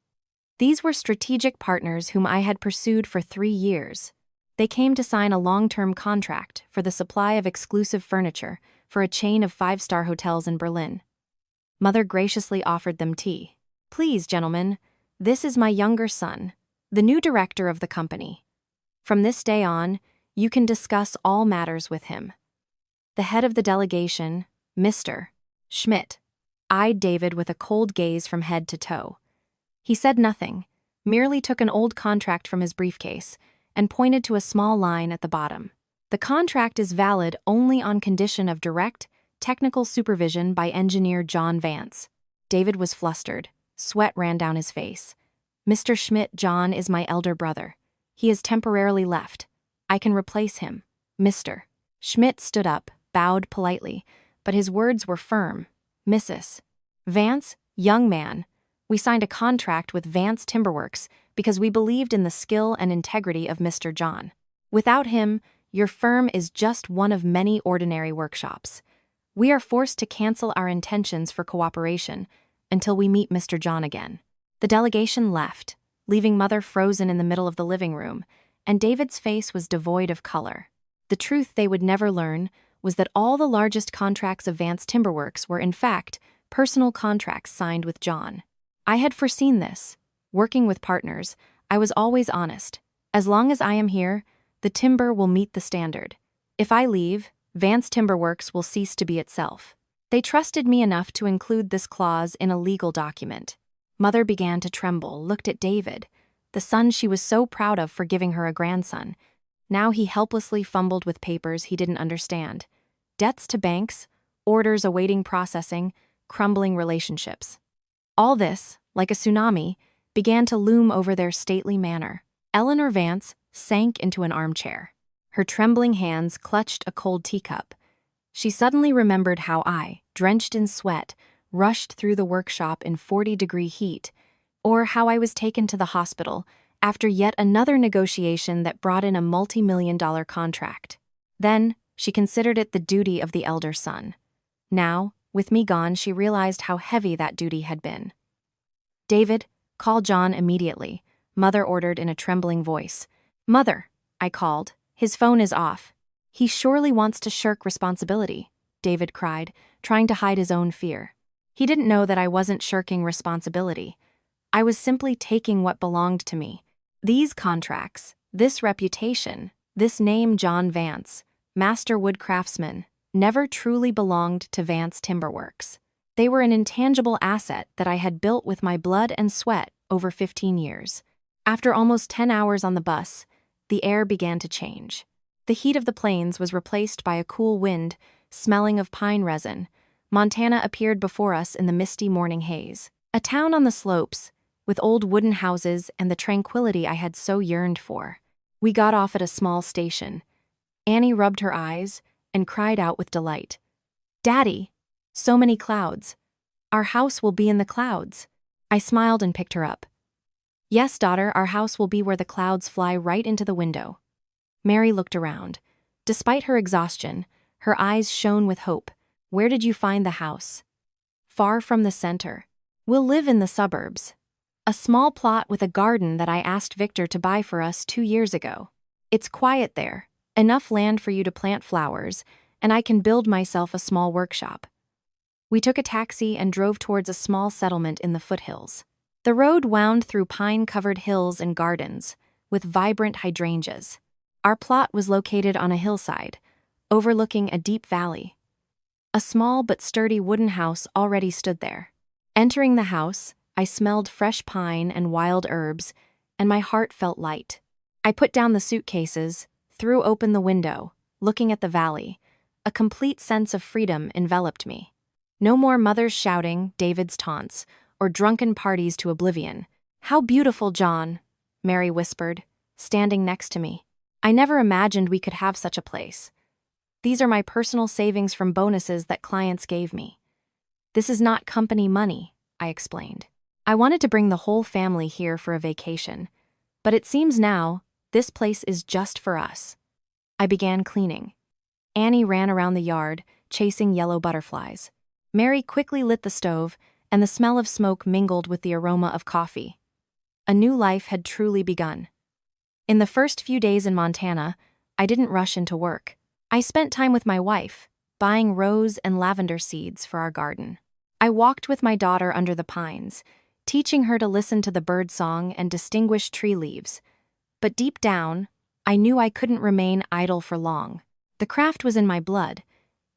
Speaker 1: These were strategic partners whom I had pursued for 3 years. They came to sign a long-term contract for the supply of exclusive furniture for a chain of 5-star hotels in Berlin. Mother graciously offered them tea. "Please, gentlemen, this is my younger son, the new director of the company. From this day on, you can discuss all matters with him." The head of the delegation, Mr. Schmidt, eyed David with a cold gaze from head to toe. He said nothing, merely took an old contract from his briefcase and pointed to a small line at the bottom. "The contract is valid only on condition of direct, technical supervision by engineer John Vance." David was flustered. Sweat ran down his face. "Mr. Schmidt, John is my elder brother. He has temporarily left. I can replace him." Mr. Schmidt stood up, bowed politely, but his words were firm. "Mrs. Vance, young man, we signed a contract with Vance Timberworks because we believed in the skill and integrity of Mr. John. Without him, your firm is just one of many ordinary workshops. We are forced to cancel our intentions for cooperation until we meet Mr. John again." The delegation left, leaving Mother frozen in the middle of the living room, and David's face was devoid of color. The truth they would never learn was that all the largest contracts of Vance Timberworks were in fact personal contracts signed with John. I had foreseen this. Working with partners, I was always honest. As long as I am here, the timber will meet the standard. If I leave, Vance Timberworks will cease to be itself. They trusted me enough to include this clause in a legal document. Mother began to tremble, looked at David, the son she was so proud of for giving her a grandson. Now he helplessly fumbled with papers he didn't understand. Debts to banks, orders awaiting processing, crumbling relationships. All this, like a tsunami, began to loom over their stately manor. Eleanor Vance sank into an armchair. Her trembling hands clutched a cold teacup. She suddenly remembered how I, drenched in sweat, rushed through the workshop in 40-degree heat, or how I was taken to the hospital after yet another negotiation that brought in a multi-million-dollar contract. Then, she considered it the duty of the elder son. Now, with me gone, she realized how heavy that duty had been. "David, call John immediately," Mother ordered in a trembling voice. "Mother," I called, "his phone is off." "He surely wants to shirk responsibility," David cried, trying to hide his own fear. He didn't know that I wasn't shirking responsibility. I was simply taking what belonged to me. These contracts, this reputation, this name John Vance, master wood craftsman, never truly belonged to Vance Timberworks. They were an intangible asset that I had built with my blood and sweat over 15 years. After almost 10 hours on the bus, the air began to change. The heat of the plains was replaced by a cool wind, smelling of pine resin. Montana appeared before us in the misty morning haze. A town on the slopes, with old wooden houses and the tranquility I had so yearned for. We got off at a small station. Annie rubbed her eyes and cried out with delight. "Daddy, so many clouds. Our house will be in the clouds." I smiled and picked her up. "Yes, daughter, our house will be where the clouds fly right into the window." Mary looked around. Despite her exhaustion, her eyes shone with hope. "Where did you find the house?" "Far from the center. We'll live in the suburbs. A small plot with a garden that I asked Victor to buy for us 2 years ago. It's quiet there, enough land for you to plant flowers, and I can build myself a small workshop." We took a taxi and drove towards a small settlement in the foothills. The road wound through pine-covered hills and gardens, with vibrant hydrangeas. Our plot was located on a hillside, overlooking a deep valley. A small but sturdy wooden house already stood there. Entering the house, I smelled fresh pine and wild herbs, and my heart felt light. I put down the suitcases, threw open the window, looking at the valley. A complete sense of freedom enveloped me. No more Mother's shouting, David's taunts, or drunken parties to oblivion. "How beautiful, John," Mary whispered, standing next to me. I never imagined we could have such a place. These are my personal savings from bonuses that clients gave me. This is not company money, I explained. I wanted to bring the whole family here for a vacation, but it seems now this place is just for us. I began cleaning. Annie ran around the yard, chasing yellow butterflies. Mary quickly lit the stove, and the smell of smoke mingled with the aroma of coffee. A new life had truly begun. In the first few days in Montana, I didn't rush into work. I spent time with my wife, buying rose and lavender seeds for our garden. I walked with my daughter under the pines, teaching her to listen to the bird song and distinguish tree leaves. But deep down, I knew I couldn't remain idle for long. The craft was in my blood.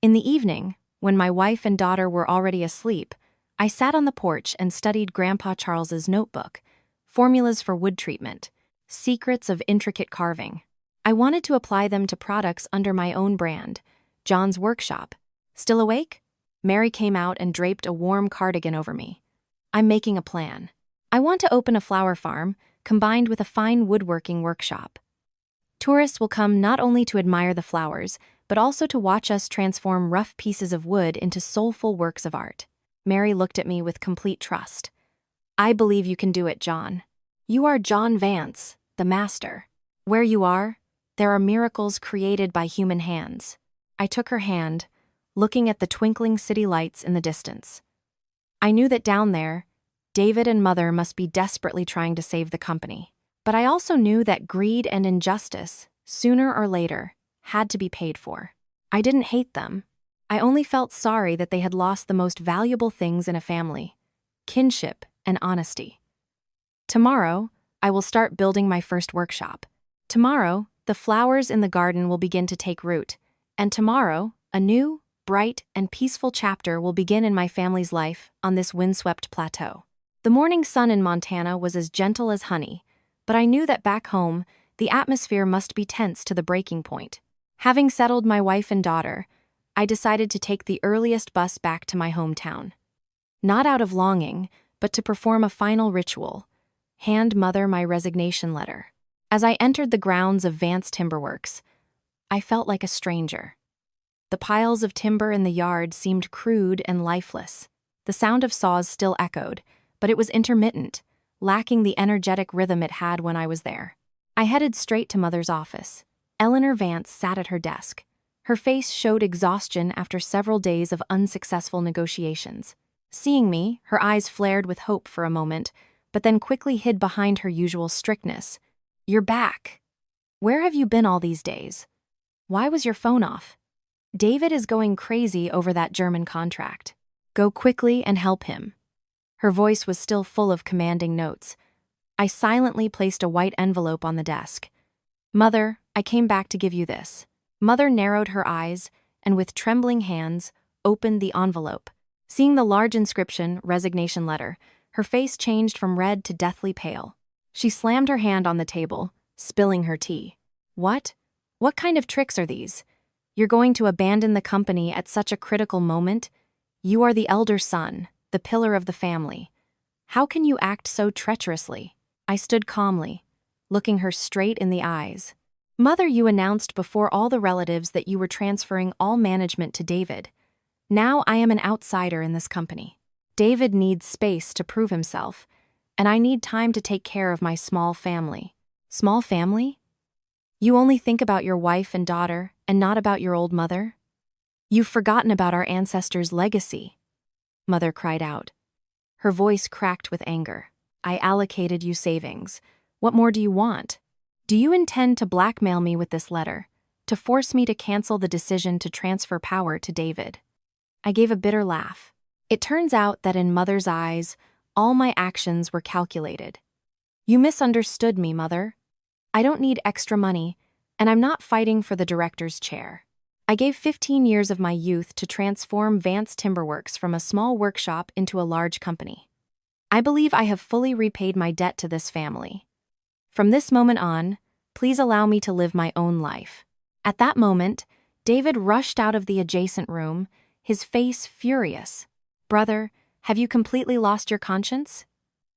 Speaker 1: In the evening, when my wife and daughter were already asleep, I sat on the porch and studied Grandpa Charles's notebook, formulas for wood treatment, secrets of intricate carving. I wanted to apply them to products under my own brand, John's Workshop. Still awake? Mary came out and draped a warm cardigan over me. I'm making a plan. I want to open a flower farm, combined with a fine woodworking workshop. Tourists will come not only to admire the flowers, but also to watch us transform rough pieces of wood into soulful works of art. Mary looked at me with complete trust. I believe you can do it, John. You are John Vance, the master. Where you are, there are miracles created by human hands. I took her hand, looking at the twinkling city lights in the distance. I knew that down there, David and Mother must be desperately trying to save the company. But I also knew that greed and injustice, sooner or later, had to be paid for. I didn't hate them. I only felt sorry that they had lost the most valuable things in a family: kinship and honesty. Tomorrow, I will start building my first workshop. Tomorrow, the flowers in the garden will begin to take root. And tomorrow, a new, bright, and peaceful chapter will begin in my family's life on this windswept plateau. The morning sun in Montana was as gentle as honey, but I knew that back home, the atmosphere must be tense to the breaking point. Having settled my wife and daughter, I decided to take the earliest bus back to my hometown. Not out of longing, but to perform a final ritual: hand Mother my resignation letter. As I entered the grounds of Vance Timberworks, I felt like a stranger. The piles of timber in the yard seemed crude and lifeless. The sound of saws still echoed, but it was intermittent, lacking the energetic rhythm it had when I was there. I headed straight to Mother's office. Eleanor Vance sat at her desk. Her face showed exhaustion after several days of unsuccessful negotiations. Seeing me, her eyes flared with hope for a moment, but then quickly hid behind her usual strictness. "You're back. Where have you been all these days? Why was your phone off? David is going crazy over that German contract. Go quickly and help him." Her voice was still full of commanding notes. I silently placed a white envelope on the desk. "Mother, I came back to give you this." Mother narrowed her eyes and with trembling hands opened the envelope. Seeing the large inscription, resignation letter, her face changed from red to deathly pale. She slammed her hand on the table, spilling her tea. "What? What kind of tricks are these? You're going to abandon the company at such a critical moment? You are the elder son, the pillar of the family. How can you act so treacherously?" I stood calmly, looking her straight in the eyes. "Mother, you announced before all the relatives that you were transferring all management to David. Now I am an outsider in this company. David needs space to prove himself, and I need time to take care of my small family." "Small family? You only think about your wife and daughter and not about your old mother? You've forgotten about our ancestors' legacy," Mother cried out. Her voice cracked with anger. "I allocated you savings. What more do you want? Do you intend to blackmail me with this letter, to force me to cancel the decision to transfer power to David?" I gave a bitter laugh. It turns out that in Mother's eyes, all my actions were calculated. "You misunderstood me, Mother. I don't need extra money, and I'm not fighting for the director's chair. I gave 15 years of my youth to transform Vance Timberworks from a small workshop into a large company. I believe I have fully repaid my debt to this family. From this moment on, please allow me to live my own life." At that moment, David rushed out of the adjacent room, his face furious. "Brother, have you completely lost your conscience?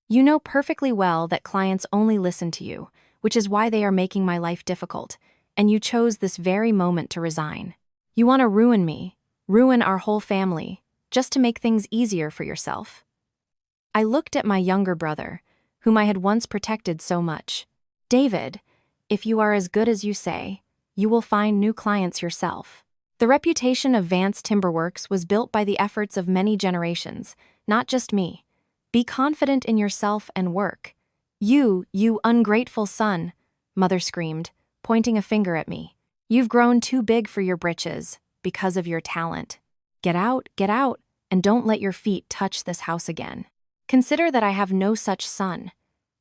Speaker 1: You know perfectly well that clients only listen to you, which is why they are making my life difficult. and you chose this very moment to resign. You want to ruin me, ruin our whole family, just to make things easier for yourself. I looked at my younger brother, whom I had once protected so much. David, if you are as good as you say, you will find new clients yourself. The reputation of Vance Timberworks was built by the efforts of many generations, not just me. Be confident in yourself and work. You ungrateful son, Mother screamed, pointing a finger at me. You've grown too big for your britches, because of your talent. Get out, and don't let your feet touch this house again. Consider that I have no such son.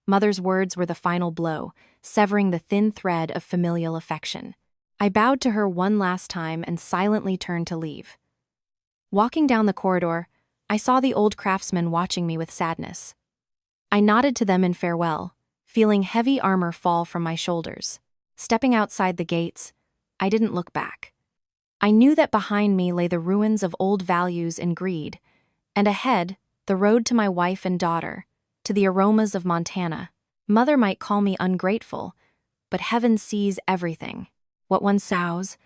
Speaker 1: Mother's words were the final blow, severing the thin thread of familial affection. I bowed to her one last time and silently turned to leave. Walking down the corridor, I saw the old craftsmen watching me with sadness. I nodded to them in farewell, feeling heavy armor fall from my shoulders. Stepping outside the gates, I didn't look back. I knew that behind me lay the ruins of old values and greed, and ahead, the road to my wife and daughter, to the aromas of Montana. Mother might call me ungrateful, but heaven sees everything. What one sows,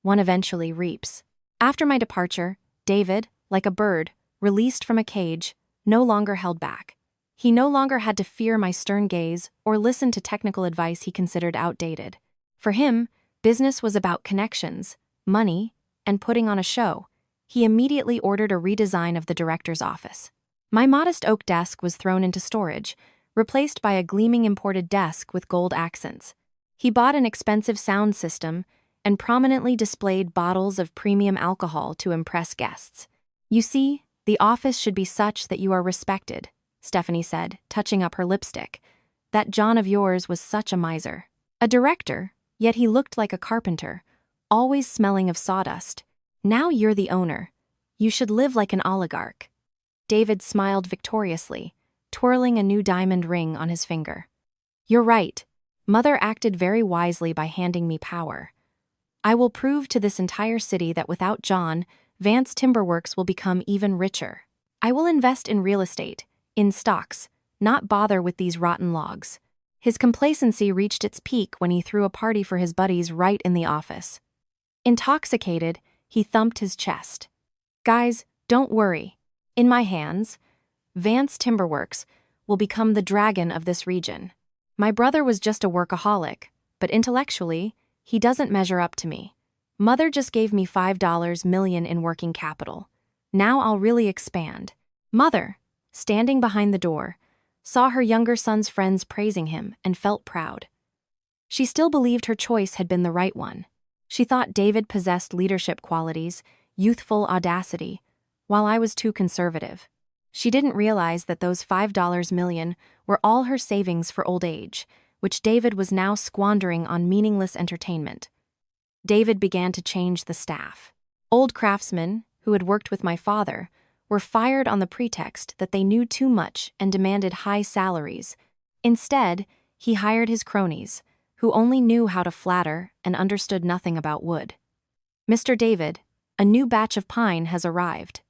Speaker 1: one eventually reaps. After my departure, David, like a bird, released from a cage, no longer held back. He no longer had to fear my stern gaze or listen to technical advice he considered outdated. For him, business was about connections, money, and putting on a show. He immediately ordered a redesign of the director's office. My modest oak desk was thrown into storage, replaced by a gleaming imported desk with gold accents. He bought an expensive sound system and prominently displayed bottles of premium alcohol to impress guests. You see, the office should be such that you are respected, Stephanie said, touching up her lipstick. That John of yours was such a miser. A director, yet he looked like a carpenter, always smelling of sawdust. Now you're the owner. You should live like an oligarch. David smiled victoriously, twirling a new diamond ring on his finger. You're right. Mother acted very wisely by handing me power. I will prove to this entire city that without John, Vance Timberworks will become even richer. I will invest in real estate, in stocks, not bother with these rotten logs. His complacency reached its peak when he threw a party for his buddies right in the office. Intoxicated, he thumped his chest. Guys, don't worry. In my hands, Vance Timberworks will become the dragon of this region. My brother was just a workaholic, but intellectually, he doesn't measure up to me. Mother just gave me $5 million in working capital. Now I'll really expand. Mother, standing behind the door, saw her younger son's friends praising him and felt proud. She still believed her choice had been the right one. She thought David possessed leadership qualities, youthful audacity, while I was too conservative. She didn't realize that those $5 million were all her savings for old age, which David was now squandering on meaningless entertainment. David began to change the staff. Old craftsmen, who had worked with my father, were fired on the pretext that they knew too much and demanded high salaries. Instead, he hired his cronies, who only knew how to flatter and understood nothing about wood. Mr. David, a new batch of pine has arrived.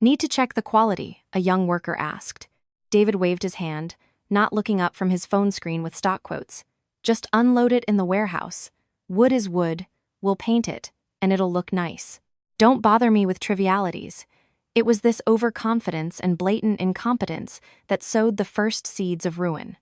Speaker 1: Need to check the quality, a young worker asked. David waved his hand, not looking up from his phone screen with stock quotes. Just unload it in the warehouse. Wood is wood, we'll paint it, and it'll look nice. Don't bother me with trivialities. It was this overconfidence and blatant incompetence that sowed the first seeds of ruin.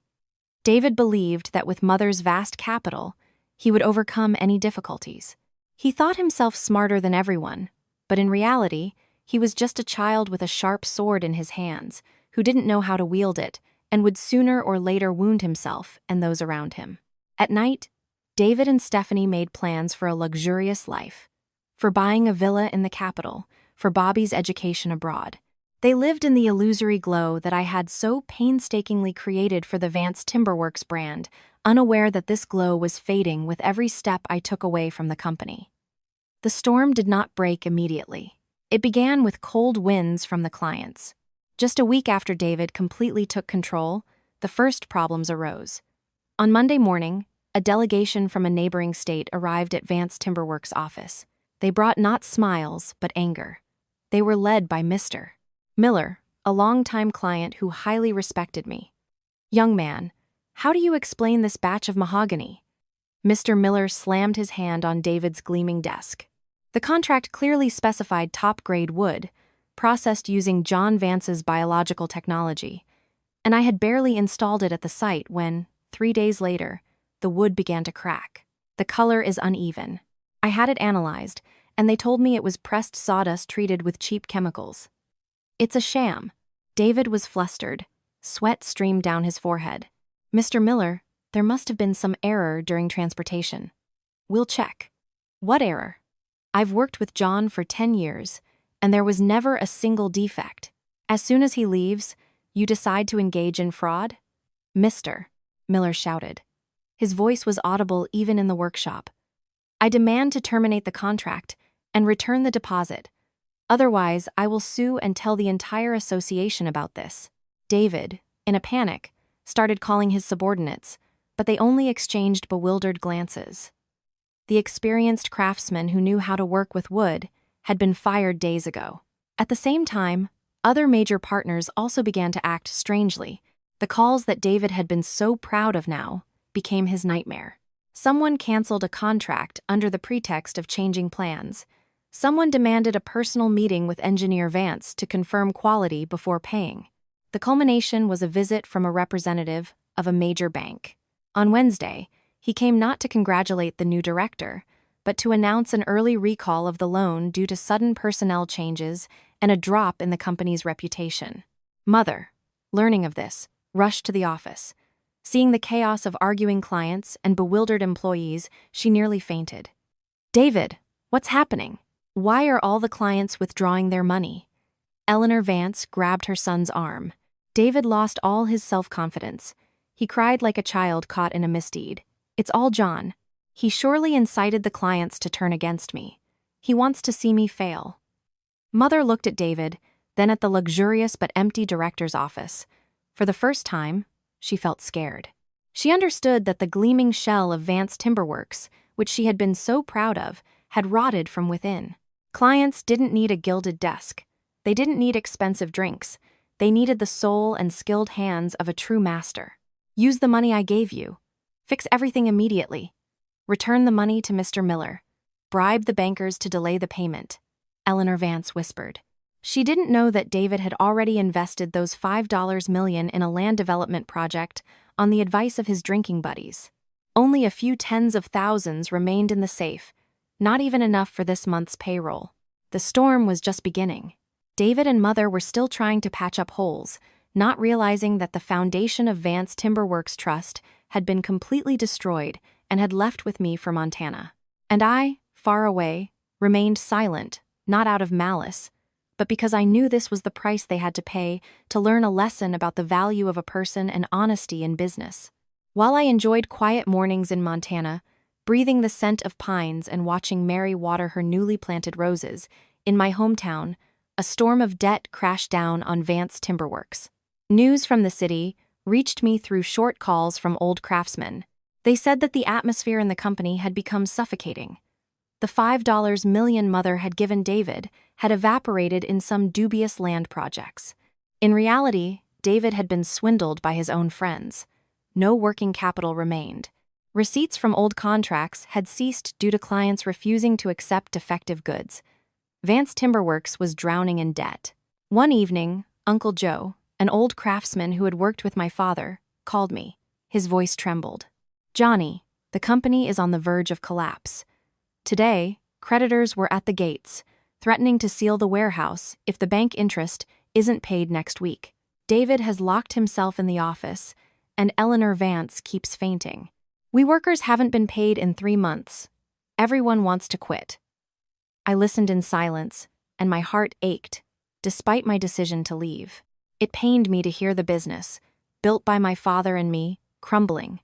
Speaker 1: David believed that with Mother's vast capital, he would overcome any difficulties. He thought himself smarter than everyone, but in reality, he was just a child with a sharp sword in his hands, who didn't know how to wield it, and would sooner or later wound himself and those around him. At night, David and Stephanie made plans for a luxurious life, for buying a villa in the capital, for Bobby's education abroad. They lived in the illusory glow that I had so painstakingly created for the Vance Timberworks brand, unaware that this glow was fading with every step I took away from the company. The storm did not break immediately. It began with cold winds from the clients. Just a week after David completely took control, the first problems arose. On Monday morning, a delegation from a neighboring state arrived at Vance Timberworks' office. They brought not smiles, but anger. They were led by Mr. Miller, a longtime client who highly respected me. Young man, how do you explain this batch of mahogany? Mr. Miller slammed his hand on David's gleaming desk. The contract clearly specified top-grade wood, processed using John Vance's biological technology, and I had barely installed it at the site when, 3 days later, the wood began to crack. The color is uneven. I had it analyzed, and they told me it was pressed sawdust treated with cheap chemicals. It's a sham. David was flustered. Sweat streamed down his forehead. Mr. Miller, there must have been some error during transportation. We'll check. What error? I've worked with John for 10 years, and there was never a single defect. As soon as he leaves, you decide to engage in fraud? Mr. Miller shouted. His voice was audible even in the workshop. I demand to terminate the contract and return the deposit. Otherwise, I will sue and tell the entire association about this. David, in a panic, started calling his subordinates, but they only exchanged bewildered glances. The experienced craftsman who knew how to work with wood had been fired days ago. At the same time, other major partners also began to act strangely. The calls that David had been so proud of now became his nightmare. Someone canceled a contract under the pretext of changing plans. Someone demanded a personal meeting with engineer Vance to confirm quality before paying. The culmination was a visit from a representative of a major bank. On Wednesday, he came not to congratulate the new director, but to announce an early recall of the loan due to sudden personnel changes and a drop in the company's reputation. Mother, learning of this, rushed to the office. Seeing the chaos of arguing clients and bewildered employees, she nearly fainted. David, what's happening? Why are all the clients withdrawing their money? Eleanor Vance grabbed her son's arm. David lost all his self-confidence. He cried like a child caught in a misdeed. It's all John. He surely incited the clients to turn against me. He wants to see me fail. Mother looked at David, then at the luxurious but empty director's office. For the first time, she felt scared. She understood that the gleaming shell of Vance Timberworks, which she had been so proud of, had rotted from within. Clients didn't need a gilded desk. They didn't need expensive drinks. They needed the soul and skilled hands of a true master. Use the money I gave you. Fix everything immediately. Return the money to Mr. Miller. Bribe the bankers to delay the payment, Eleanor Vance whispered. She didn't know that David had already invested those $5 million in a land development project on the advice of his drinking buddies. Only a few tens of thousands remained in the safe, not even enough for this month's payroll. The storm was just beginning. David and Mother were still trying to patch up holes, not realizing that the foundation of Vance Timberworks Trust had been completely destroyed and had left with me for Montana. And I, far away, remained silent, not out of malice, but because I knew this was the price they had to pay to learn a lesson about the value of a person and honesty in business. While I enjoyed quiet mornings in Montana, breathing the scent of pines and watching Mary water her newly planted roses, in my hometown, a storm of debt crashed down on Vance Timberworks. News from the city reached me through short calls from old craftsmen. They said that the atmosphere in the company had become suffocating. The $5 million Mother had given David had evaporated in some dubious land projects. In reality, David had been swindled by his own friends. No working capital remained. Receipts from old contracts had ceased due to clients refusing to accept defective goods. Vance Timberworks was drowning in debt. One evening, Uncle Joe, an old craftsman who had worked with my father, called me. His voice trembled. Johnny, the company is on the verge of collapse. Today, creditors were at the gates, threatening to seal the warehouse if the bank interest isn't paid next week. David has locked himself in the office, and Eleanor Vance keeps fainting. We workers haven't been paid in 3 months. Everyone wants to quit. I listened in silence, and my heart ached, despite my decision to leave. It pained me to hear the business, built by my father and me, crumbling.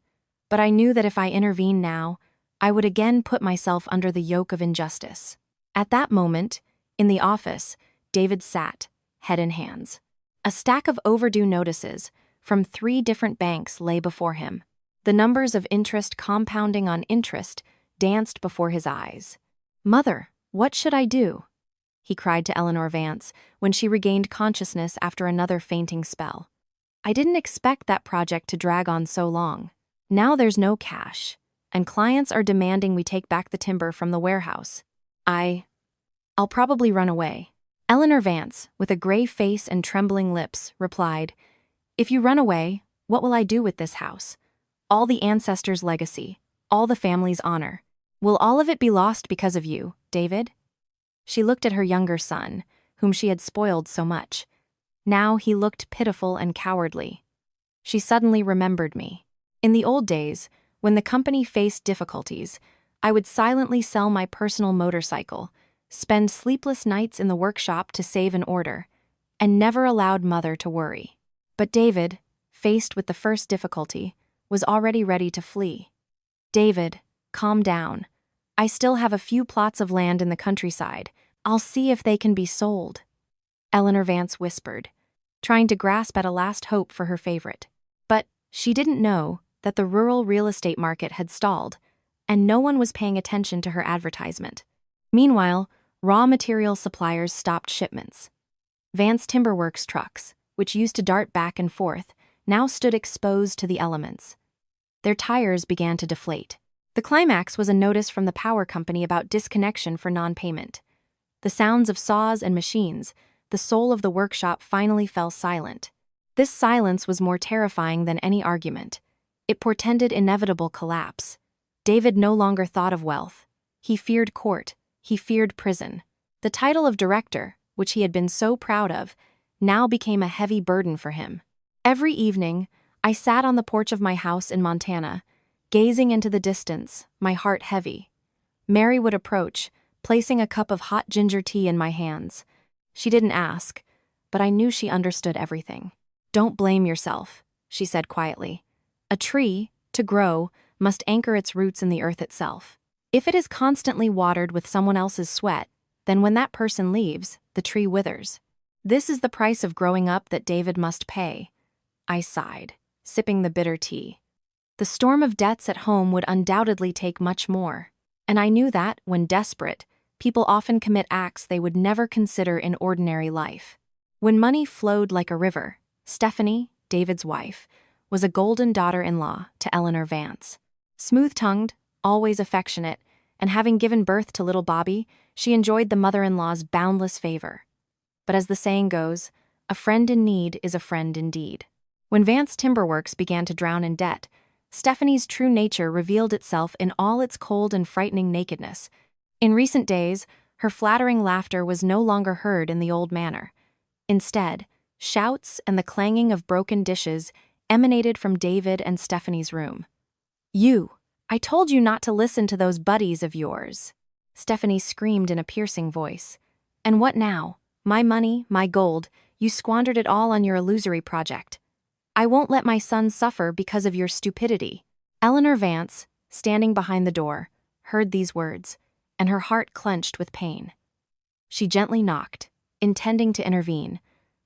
Speaker 1: But I knew that if I intervened now, I would again put myself under the yoke of injustice. At that moment, in the office, David sat, head in hands. A stack of overdue notices from 3 different banks lay before him. The numbers of interest compounding on interest danced before his eyes. Mother, what should I do? He cried to Eleanor Vance when she regained consciousness after another fainting spell. I didn't expect that project to drag on so long. Now there's no cash, and clients are demanding we take back the timber from the warehouse. I'll probably run away." Eleanor Vance, with a grave face and trembling lips, replied, "If you run away, what will I do with this house? All the ancestors' legacy, all the family's honor. Will all of it be lost because of you, David?" She looked at her younger son, whom she had spoiled so much. Now he looked pitiful and cowardly. She suddenly remembered me. In the old days, when the company faced difficulties, I would silently sell my personal motorcycle, spend sleepless nights in the workshop to save an order, and never allowed Mother to worry. But David, faced with the first difficulty, was already ready to flee. "David, calm down. I still have a few plots of land in the countryside. I'll see if they can be sold," Eleanor Vance whispered, trying to grasp at a last hope for her favorite. But she didn't know that the rural real estate market had stalled, and no one was paying attention to her advertisement. Meanwhile, raw material suppliers stopped shipments. Vance Timberworks trucks, which used to dart back and forth, now stood exposed to the elements. Their tires began to deflate. The climax was a notice from the power company about disconnection for non-payment. The sounds of saws and machines, the soul of the workshop finally fell silent. This silence was more terrifying than any argument. It portended inevitable collapse. David no longer thought of wealth. He feared court. He feared prison. The title of director, which he had been so proud of, now became a heavy burden for him. Every evening, I sat on the porch of my house in Montana, gazing into the distance, my heart heavy. Mary would approach, placing a cup of hot ginger tea in my hands. She didn't ask, but I knew she understood everything. "Don't blame yourself," she said quietly. "A tree, to grow, must anchor its roots in the earth itself. If it is constantly watered with someone else's sweat, then when that person leaves, the tree withers. This is the price of growing up that David must pay." I sighed, sipping the bitter tea. The storm of debts at home would undoubtedly take much more, and I knew that, when desperate, people often commit acts they would never consider in ordinary life. When money flowed like a river, Stephanie, David's wife, was a golden daughter-in-law to Eleanor Vance. Smooth-tongued, always affectionate, and having given birth to little Bobby, she enjoyed the mother-in-law's boundless favor. But as the saying goes, a friend in need is a friend indeed. When Vance Timberworks began to drown in debt, Stephanie's true nature revealed itself in all its cold and frightening nakedness. In recent days, her flattering laughter was no longer heard in the old manor. Instead, shouts and the clanging of broken dishes emanated from David and Stephanie's room. I told you not to listen to those buddies of yours," Stephanie screamed in a piercing voice. "And what now? My money, my gold, you squandered it all on your illusory project. I won't let my son suffer because of your stupidity." Eleanor Vance, standing behind the door, heard these words, and her heart clenched with pain. She gently knocked, intending to intervene,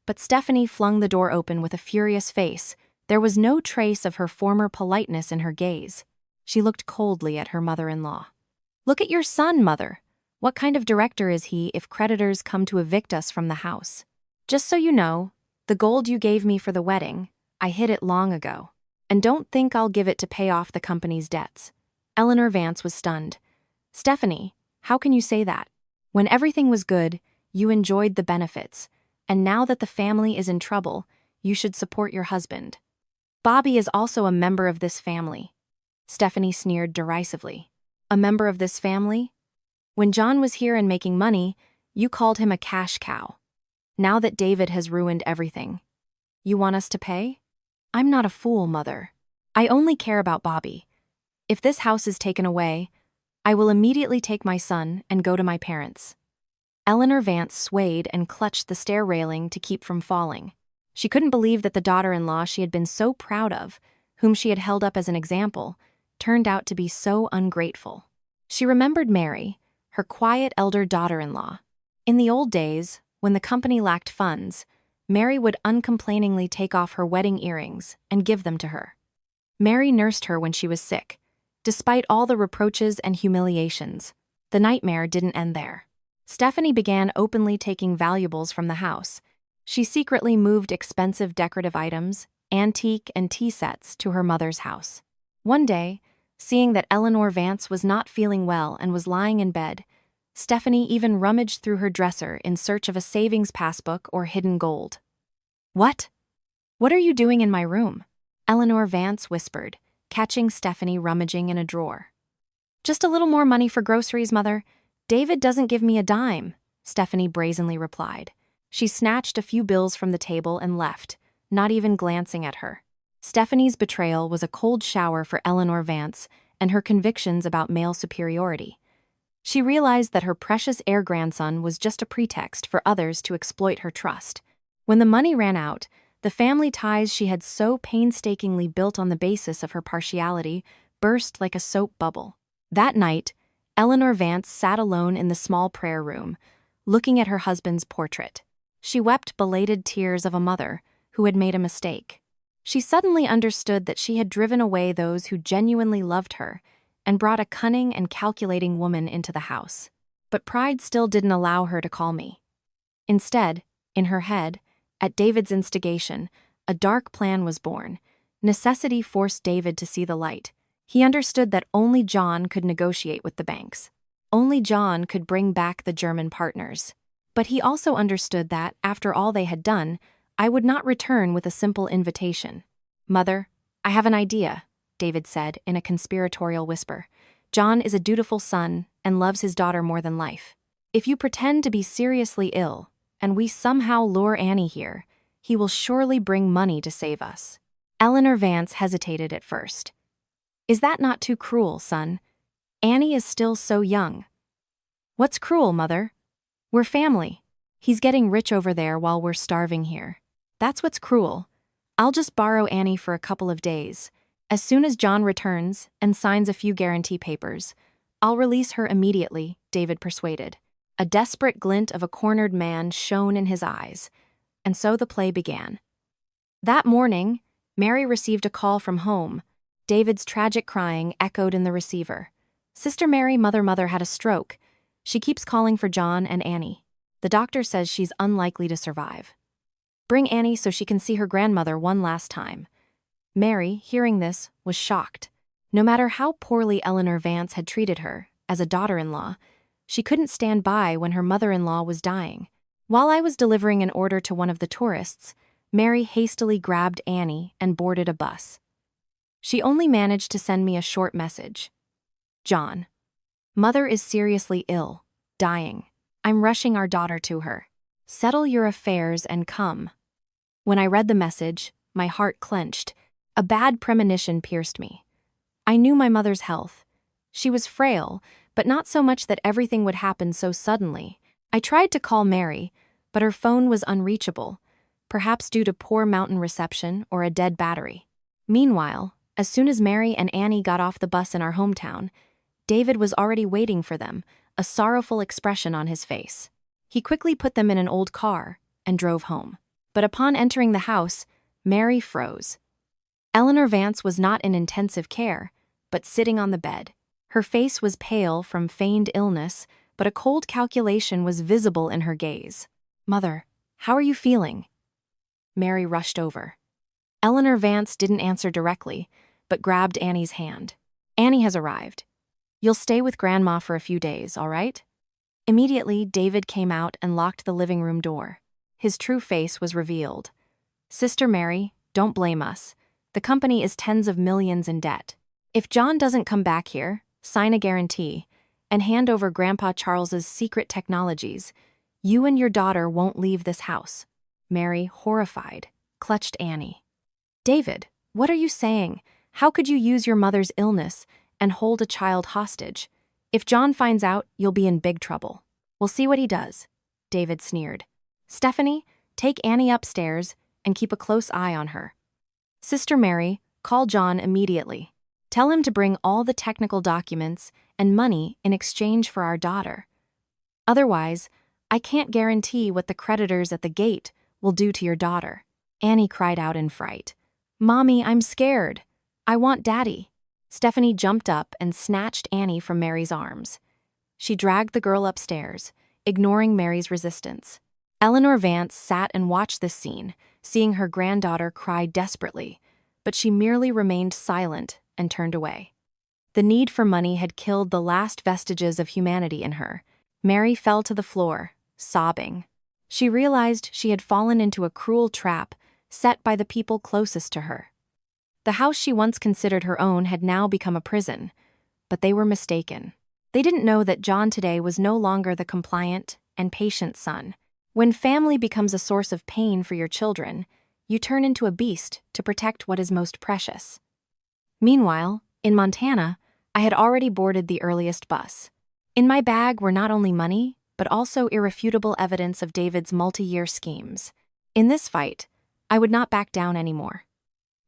Speaker 1: but Stephanie flung the door open with a furious face. There was no trace of her former politeness in her gaze. She looked coldly at her mother-in-law. "Look at your son, Mother. What kind of director is he if creditors come to evict us from the house? Just so you know, the gold you gave me for the wedding, I hid it long ago. And don't think I'll give it to pay off the company's debts." Eleanor Vance was stunned. "Stephanie, how can you say that? When everything was good, you enjoyed the benefits, and now that the family is in trouble, you should support your husband. Bobby is also a member of this family." Stephanie sneered derisively. "A member of this family? When John was here and making money, you called him a cash cow. Now that David has ruined everything, you want us to pay? I'm not a fool, Mother. I only care about Bobby. If this house is taken away, I will immediately take my son and go to my parents." Eleanor Vance swayed and clutched the stair railing to keep from falling. She couldn't believe that the daughter-in-law she had been so proud of, whom she had held up as an example, turned out to be so ungrateful. She remembered Mary, her quiet elder daughter-in-law. In the old days, when the company lacked funds, Mary would uncomplainingly take off her wedding earrings and give them to her. Mary nursed her when she was sick. Despite all the reproaches and humiliations, the nightmare didn't end there. Stephanie began openly taking valuables from the house. She secretly moved expensive decorative items, antique and tea sets to her mother's house. One day, Seeing that Eleanor Vance was not feeling well and was lying in bed, Stephanie even rummaged through her dresser in search of a savings passbook or hidden gold. "What? What are you doing in my room?" Eleanor Vance whispered, catching Stephanie rummaging in a drawer. "Just a little more money for groceries, Mother. David doesn't give me a dime," Stephanie brazenly replied. She snatched a few bills from the table and left, not even glancing at her. Stephanie's betrayal was a cold shower for Eleanor Vance and her convictions about male superiority. She realized that her precious heir-grandson was just a pretext for others to exploit her trust. When the money ran out, the family ties she had so painstakingly built on the basis of her partiality burst like a soap bubble. That night, Eleanor Vance sat alone in the small prayer room, looking at her husband's portrait. She wept belated tears of a mother who had made a mistake. She suddenly understood that she had driven away those who genuinely loved her and brought a cunning and calculating woman into the house. But pride still didn't allow her to call me. Instead, in her head, at David's instigation, a dark plan was born. Necessity forced David to see the light. He understood that only John could negotiate with the banks. Only John could bring back the German partners. But he also understood that, after all they had done, I would not return with a simple invitation. "Mother, I have an idea," David said in a conspiratorial whisper. "John is a dutiful son and loves his daughter more than life. If you pretend to be seriously ill, and we somehow lure Annie here, he will surely bring money to save us." Eleanor Vance hesitated at first. "Is that not too cruel, son? Annie is still so young." "What's cruel, Mother? We're family. He's getting rich over there while we're starving here. That's what's cruel. I'll just borrow Annie for a couple of days. As soon as John returns and signs a few guarantee papers, I'll release her immediately," David persuaded. A desperate glint of a cornered man shone in his eyes, and so the play began. That morning, Mary received a call from home. David's tragic crying echoed in the receiver. "Sister Mary, Mother had a stroke. She keeps calling for John and Annie. The doctor says she's unlikely to survive. Bring Annie so she can see her grandmother one last time." Mary, hearing this, was shocked. No matter how poorly Eleanor Vance had treated her, as a daughter-in-law, she couldn't stand by when her mother-in-law was dying. While I was delivering an order to one of the tourists, Mary hastily grabbed Annie and boarded a bus. She only managed to send me a short message. "John, Mother is seriously ill, dying. I'm rushing our daughter to her. Settle your affairs and come." When I read the message, my heart clenched. A bad premonition pierced me. I knew my mother's health. She was frail, but not so much that everything would happen so suddenly. I tried to call Mary, but her phone was unreachable, perhaps due to poor mountain reception or a dead battery. Meanwhile, as soon as Mary and Annie got off the bus in our hometown, David was already waiting for them, a sorrowful expression on his face. He quickly put them in an old car and drove home. But upon entering the house, Mary froze. Eleanor Vance was not in intensive care, but sitting on the bed. Her face was pale from feigned illness, but a cold calculation was visible in her gaze. "Mother, how are you feeling?" Mary rushed over. Eleanor Vance didn't answer directly, but grabbed Annie's hand. "Annie has arrived. You'll stay with Grandma for a few days, all right?" Immediately, David came out and locked the living room door. His true face was revealed. "Sister Mary, don't blame us. The company is tens of millions in debt. If John doesn't come back here, sign a guarantee, and hand over Grandpa Charles's secret technologies, you and your daughter won't leave this house." Mary, horrified, clutched Annie. "David, what are you saying? How could you use your mother's illness and hold a child hostage? If John finds out, you'll be in big trouble." "We'll see what he does," David sneered. "Stephanie, take Annie upstairs and keep a close eye on her. Sister Mary, call John immediately. Tell him to bring all the technical documents and money in exchange for our daughter. Otherwise, I can't guarantee what the creditors at the gate will do to your daughter." Annie cried out in fright. "Mommy, I'm scared. I want Daddy." Stephanie jumped up and snatched Annie from Mary's arms. She dragged the girl upstairs, ignoring Mary's resistance. Eleanor Vance sat and watched this scene, seeing her granddaughter cry desperately, but she merely remained silent and turned away. The need for money had killed the last vestiges of humanity in her. Mary fell to the floor, sobbing. She realized she had fallen into a cruel trap set by the people closest to her. The house she once considered her own had now become a prison, but they were mistaken. They didn't know that John today was no longer the compliant and patient son. When family becomes a source of pain for your children, you turn into a beast to protect what is most precious. Meanwhile, in Montana, I had already boarded the earliest bus. In my bag were not only money, but also irrefutable evidence of David's multi-year schemes. In this fight, I would not back down anymore.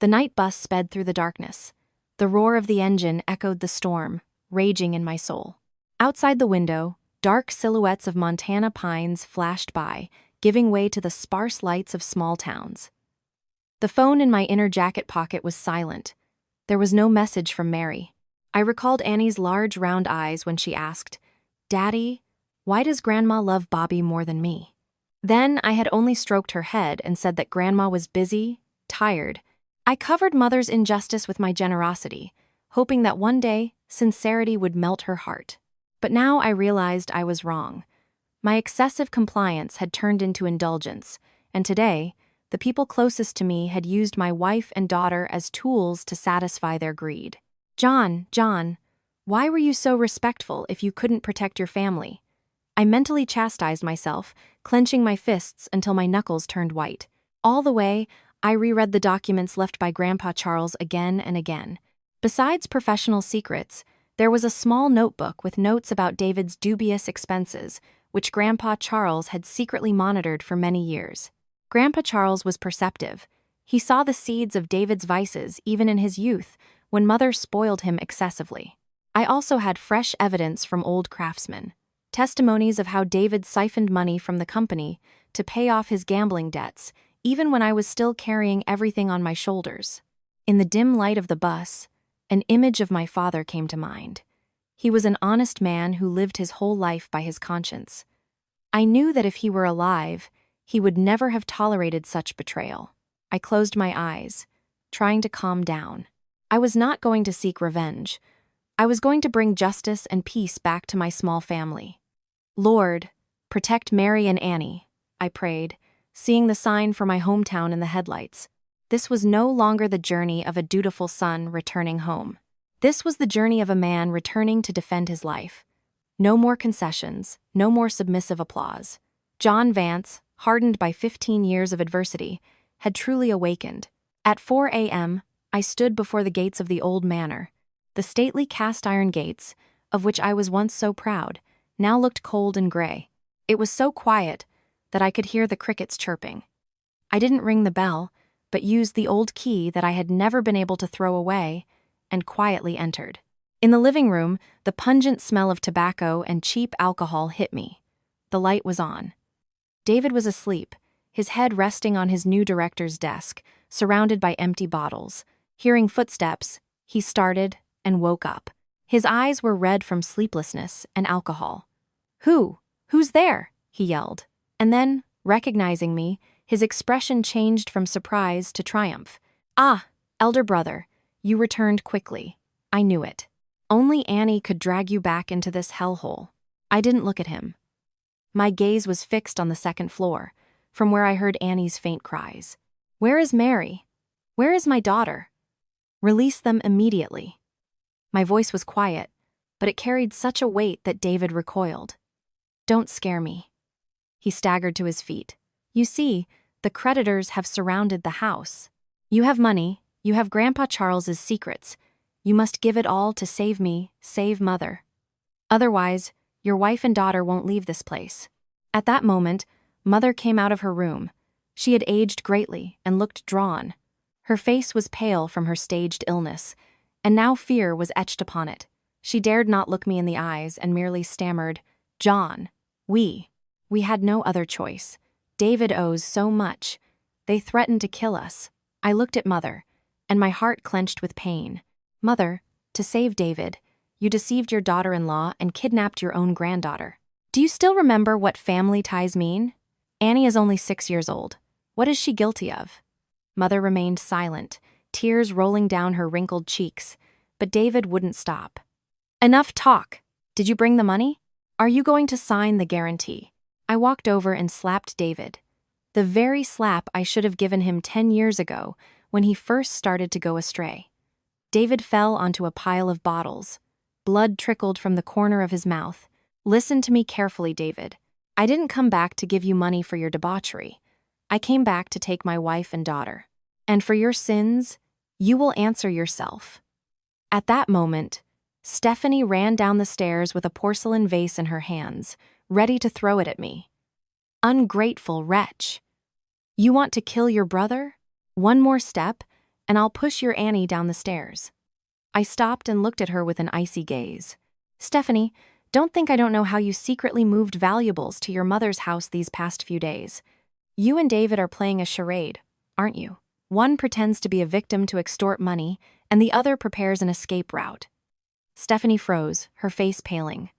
Speaker 1: The night bus sped through the darkness. The roar of the engine echoed the storm, raging in my soul. Outside the window, dark silhouettes of Montana pines flashed by, giving way to the sparse lights of small towns. The phone in my inner jacket pocket was silent. There was no message from Mary. I recalled Annie's large round eyes when she asked, "Daddy, why does Grandma love Bobby more than me?" Then I had only stroked her head and said that Grandma was busy, tired. I covered Mother's injustice with my generosity, hoping that one day sincerity would melt her heart. But now I realized I was wrong. My excessive compliance had turned into indulgence, and today, the people closest to me had used my wife and daughter as tools to satisfy their greed. John, why were you so respectful if you couldn't protect your family?" I mentally chastised myself, clenching my fists until my knuckles turned white. All the way, I reread the documents left by Grandpa Charles again and again. Besides professional secrets, there was a small notebook with notes about David's dubious expenses, which Grandpa Charles had secretly monitored for many years. Grandpa Charles was perceptive. He saw the seeds of David's vices even in his youth, when Mother spoiled him excessively. I also had fresh evidence from old craftsmen. Testimonies of how David siphoned money from the company to pay off his gambling debts, even when I was still carrying everything on my shoulders. In the dim light of the bus, an image of my father came to mind. He was an honest man who lived his whole life by his conscience. I knew that if he were alive, he would never have tolerated such betrayal. I closed my eyes, trying to calm down. I was not going to seek revenge. I was going to bring justice and peace back to my small family. "Lord, protect Mary and Annie," I prayed, seeing the sign for my hometown in the headlights. This was no longer the journey of a dutiful son returning home. This was the journey of a man returning to defend his life. No more concessions, no more submissive applause. John Vance, hardened by 15 years of adversity, had truly awakened. At 4 a.m., I stood before the gates of the old manor. The stately cast-iron gates, of which I was once so proud, now looked cold and gray. It was so quiet that I could hear the crickets chirping. I didn't ring the bell, but used the old key that I had never been able to throw away, and quietly entered. In the living room, the pungent smell of tobacco and cheap alcohol hit me. The light was on. David was asleep, his head resting on his new director's desk, surrounded by empty bottles. Hearing footsteps, he started and woke up. His eyes were red from sleeplessness and alcohol. Who's there?" he yelled. And then, recognizing me, his expression changed from surprise to triumph. "Ah, elder brother, you returned quickly. I knew it. Only Annie could drag you back into this hellhole." I didn't look at him. My gaze was fixed on the second floor, from where I heard Annie's faint cries. "Where is Mary? Where is my daughter? Release them immediately." My voice was quiet, but it carried such a weight that David recoiled. "Don't scare me." He staggered to his feet. "You see, the creditors have surrounded the house. You have money, you have Grandpa Charles's secrets. You must give it all to save me, save Mother. Otherwise, your wife and daughter won't leave this place." At that moment, Mother came out of her room. She had aged greatly and looked drawn. Her face was pale from her staged illness, and now fear was etched upon it. She dared not look me in the eyes and merely stammered, "John, we had no other choice. David owes so much. They threatened to kill us." I looked at Mother, and my heart clenched with pain. "Mother, to save David, you deceived your daughter-in-law and kidnapped your own granddaughter. Do you still remember what family ties mean? Annie is only 6 years old. What is she guilty of?" Mother remained silent, tears rolling down her wrinkled cheeks. but David wouldn't stop. Enough talk. Did you bring the money? Are you going to sign the guarantee? I walked over and slapped David. The very slap I should have given him 10 years ago when he first started to go astray. David fell onto a pile of bottles. Blood trickled from the corner of his mouth. Listen to me carefully, David. I didn't come back to give you money for your debauchery. I came back to take my wife and daughter. And for your sins, you will answer yourself. At that moment, Stephanie ran down the stairs with a porcelain vase in her hands, ready to throw it at me. Ungrateful wretch. You want to kill your brother? One more step, and I'll push your Annie down the stairs. I stopped and looked at her with an icy gaze. Stephanie, don't think I don't know how you secretly moved valuables to your mother's house these past few days. You and David are playing a charade, aren't you? One pretends to be a victim to extort money, and the other prepares an escape route. Stephanie froze, her face paling.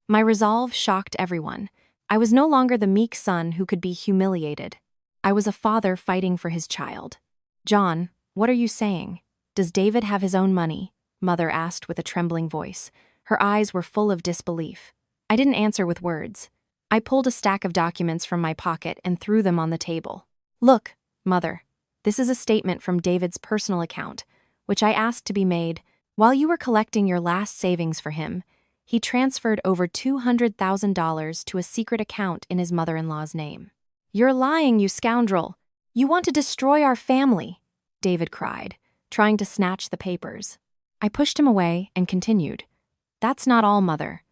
Speaker 1: My resolve shocked everyone. I was no longer the meek son who could be humiliated. I was a father fighting for his child. John, what are you saying? Does David have his own money? Mother asked with a trembling voice. Her eyes were full of disbelief. I didn't answer with words. I pulled a stack of documents from my pocket and threw them on the table. Look, Mother, this is a statement from David's personal account, which I asked to be made. While you were collecting your last savings for him, he transferred over $200,000 to a secret account in his mother-in-law's name. You're lying, you scoundrel! You want to destroy our family, David cried, trying to snatch the papers. I pushed him away and continued. That's not all, Mother.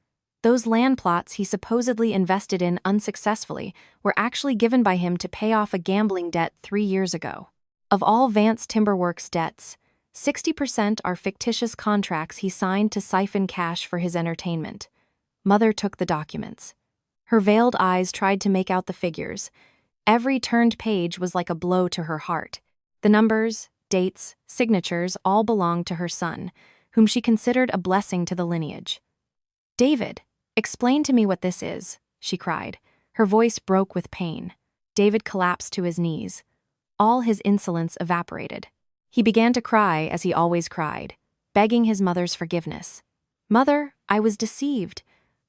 Speaker 1: Those land plots he supposedly invested in unsuccessfully were actually given by him to pay off a gambling debt 3 years ago. Of all Vance Timberworks' debts, 60% are fictitious contracts he signed to siphon cash for his entertainment. Mother took the documents. Her veiled eyes tried to make out the figures. Every turned page was like a blow to her heart. The numbers, dates, signatures all belonged to her son, whom she considered a blessing to the lineage. David, explain to me what this is, she cried. Her voice broke with pain. David collapsed to his knees. All his insolence evaporated. He began to cry as he always cried, begging his mother's forgiveness. Mother, I was deceived.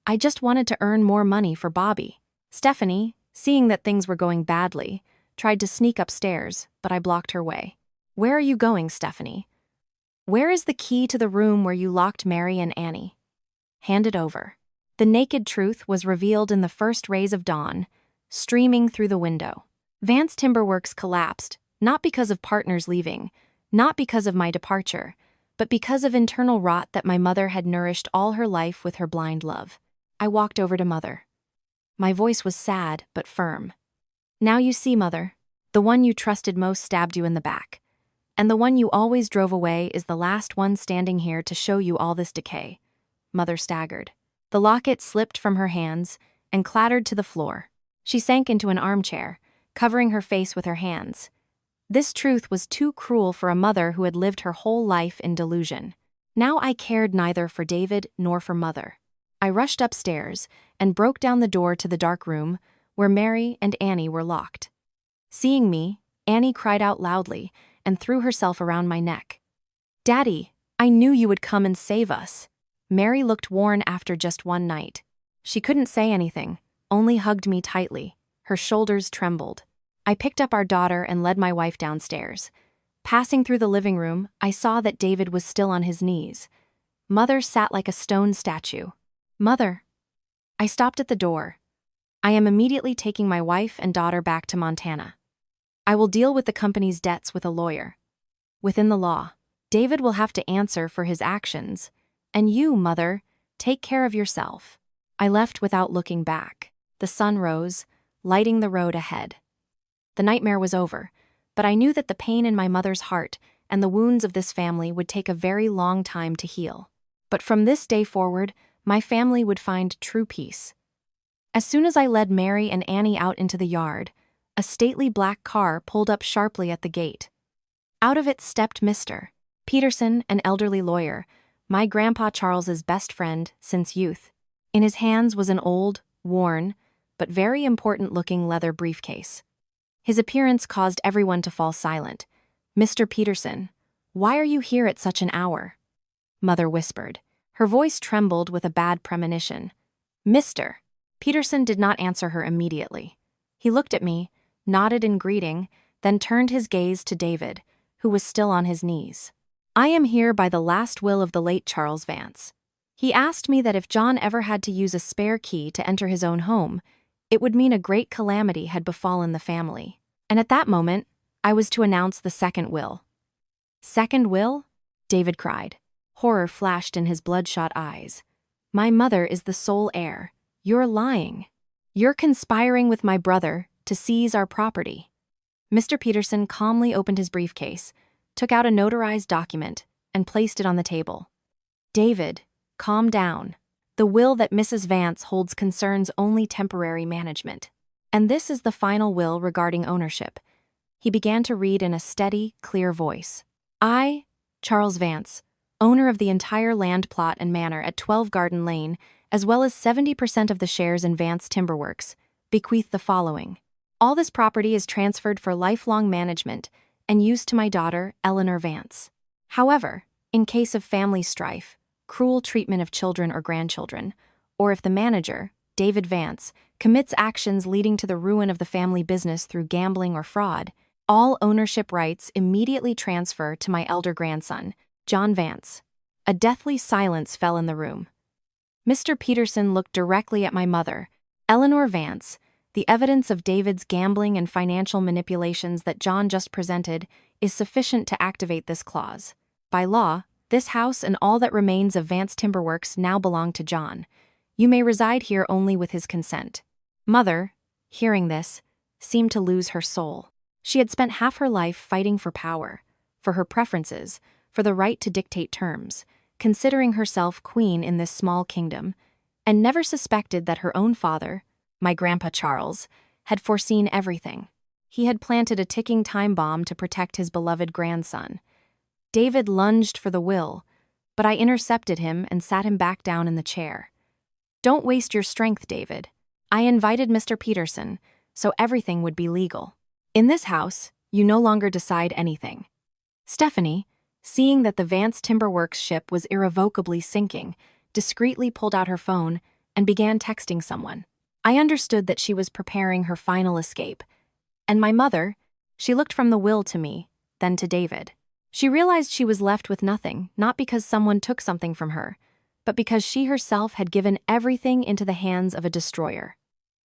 Speaker 1: I just wanted to earn more money for Bobby. Stephanie, seeing that things were going badly, tried to sneak upstairs, but I blocked her way. Where are you going, Stephanie? Where is the key to the room where you locked Mary and Annie? Hand it over. The naked truth was revealed in the first rays of dawn, streaming through the window. Vance Timberworks collapsed, not because of partners leaving, not because of my departure, but because of internal rot that my mother had nourished all her life with her blind love. I walked over to Mother. My voice was sad but firm. Now you see, Mother, the one you trusted most stabbed you in the back, and the one you always drove away is the last one standing here to show you all this decay. Mother staggered. The locket slipped from her hands and clattered to the floor. She sank into an armchair, covering her face with her hands. This truth was too cruel for a mother who had lived her whole life in delusion. Now I cared neither for David nor for Mother. I rushed upstairs and broke down the door to the dark room where Mary and Annie were locked. Seeing me, Annie cried out loudly and threw herself around my neck. Daddy, I knew you would come and save us. Mary looked worn after just one night. She couldn't say anything, only hugged me tightly. Her shoulders trembled. I picked up our daughter and led my wife downstairs. Passing through the living room, I saw that David was still on his knees. Mother sat like a stone statue. Mother. I stopped at the door. I am immediately taking my wife and daughter back to Montana. I will deal with the company's debts with a lawyer. Within the law, David will have to answer for his actions. And you, Mother, take care of yourself. I left without looking back. The sun rose, lighting the road ahead. The nightmare was over, but I knew that the pain in my mother's heart and the wounds of this family would take a very long time to heal. But from this day forward, my family would find true peace. As soon as I led Mary and Annie out into the yard, a stately black car pulled up sharply at the gate. Out of it stepped Mr. Peterson, an elderly lawyer, my Grandpa Charles's best friend since youth. In his hands was an old, worn, but very important-looking leather briefcase. His appearance caused everyone to fall silent. Mr. Peterson, why are you here at such an hour? Mother whispered. Her voice trembled with a bad premonition. Mr. Peterson did not answer her immediately. He looked at me, nodded in greeting, then turned his gaze to David, who was still on his knees. I am here by the last will of the late Charles Vance. He asked me that if John ever had to use a spare key to enter his own home, it would mean a great calamity had befallen the family. And at that moment, I was to announce the second will. Second will? David cried. Horror flashed in his bloodshot eyes. My mother is the sole heir. You're lying. You're conspiring with my brother to seize our property. Mr. Peterson calmly opened his briefcase, took out a notarized document, and placed it on the table. David, calm down. The will that Mrs. Vance holds concerns only temporary management. And this is the final will regarding ownership. He began to read in a steady, clear voice. I, Charles Vance, owner of the entire land plot and manor at 12 Garden Lane, as well as 70% of the shares in Vance Timberworks, bequeath the following. All this property is transferred for lifelong management and use to my daughter, Eleanor Vance. However, in case of family strife, cruel treatment of children or grandchildren, or if the manager, David Vance, commits actions leading to the ruin of the family business through gambling or fraud, all ownership rights immediately transfer to my elder grandson, John Vance. A deathly silence fell in the room. Mr. Peterson looked directly at my mother, Eleanor Vance. The evidence of David's gambling and financial manipulations that John just presented is sufficient to activate this clause. By law, this house and all that remains of Vance Timberworks now belong to John. You may reside here only with his consent. Mother, hearing this, seemed to lose her soul. She had spent half her life fighting for power, for her preferences, for the right to dictate terms, considering herself queen in this small kingdom, and never suspected that her own father, my Grandpa Charles, had foreseen everything. He had planted a ticking time bomb to protect his beloved grandson. David lunged for the will, but I intercepted him and sat him back down in the chair. Don't waste your strength, David. I invited Mr. Peterson, so everything would be legal. In this house, you no longer decide anything. Stephanie, seeing that the Vance Timberworks ship was irrevocably sinking, discreetly pulled out her phone and began texting someone. I understood that she was preparing her final escape. And my mother, she looked from the will to me, then to David. She realized she was left with nothing, not because someone took something from her, but because she herself had given everything into the hands of a destroyer.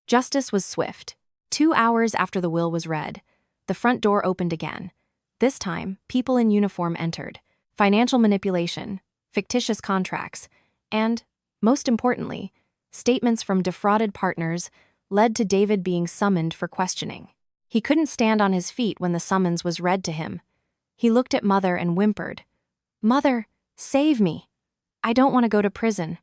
Speaker 1: Justice was swift. 2 hours after the will was read, the front door opened again. This time, people in uniform entered. Financial manipulation, fictitious contracts, and, most importantly, statements from defrauded partners led to David being summoned for questioning. He couldn't stand on his feet when the summons was read to him. He looked at Mother and whimpered, "Mother, save me. I don't want to go to prison.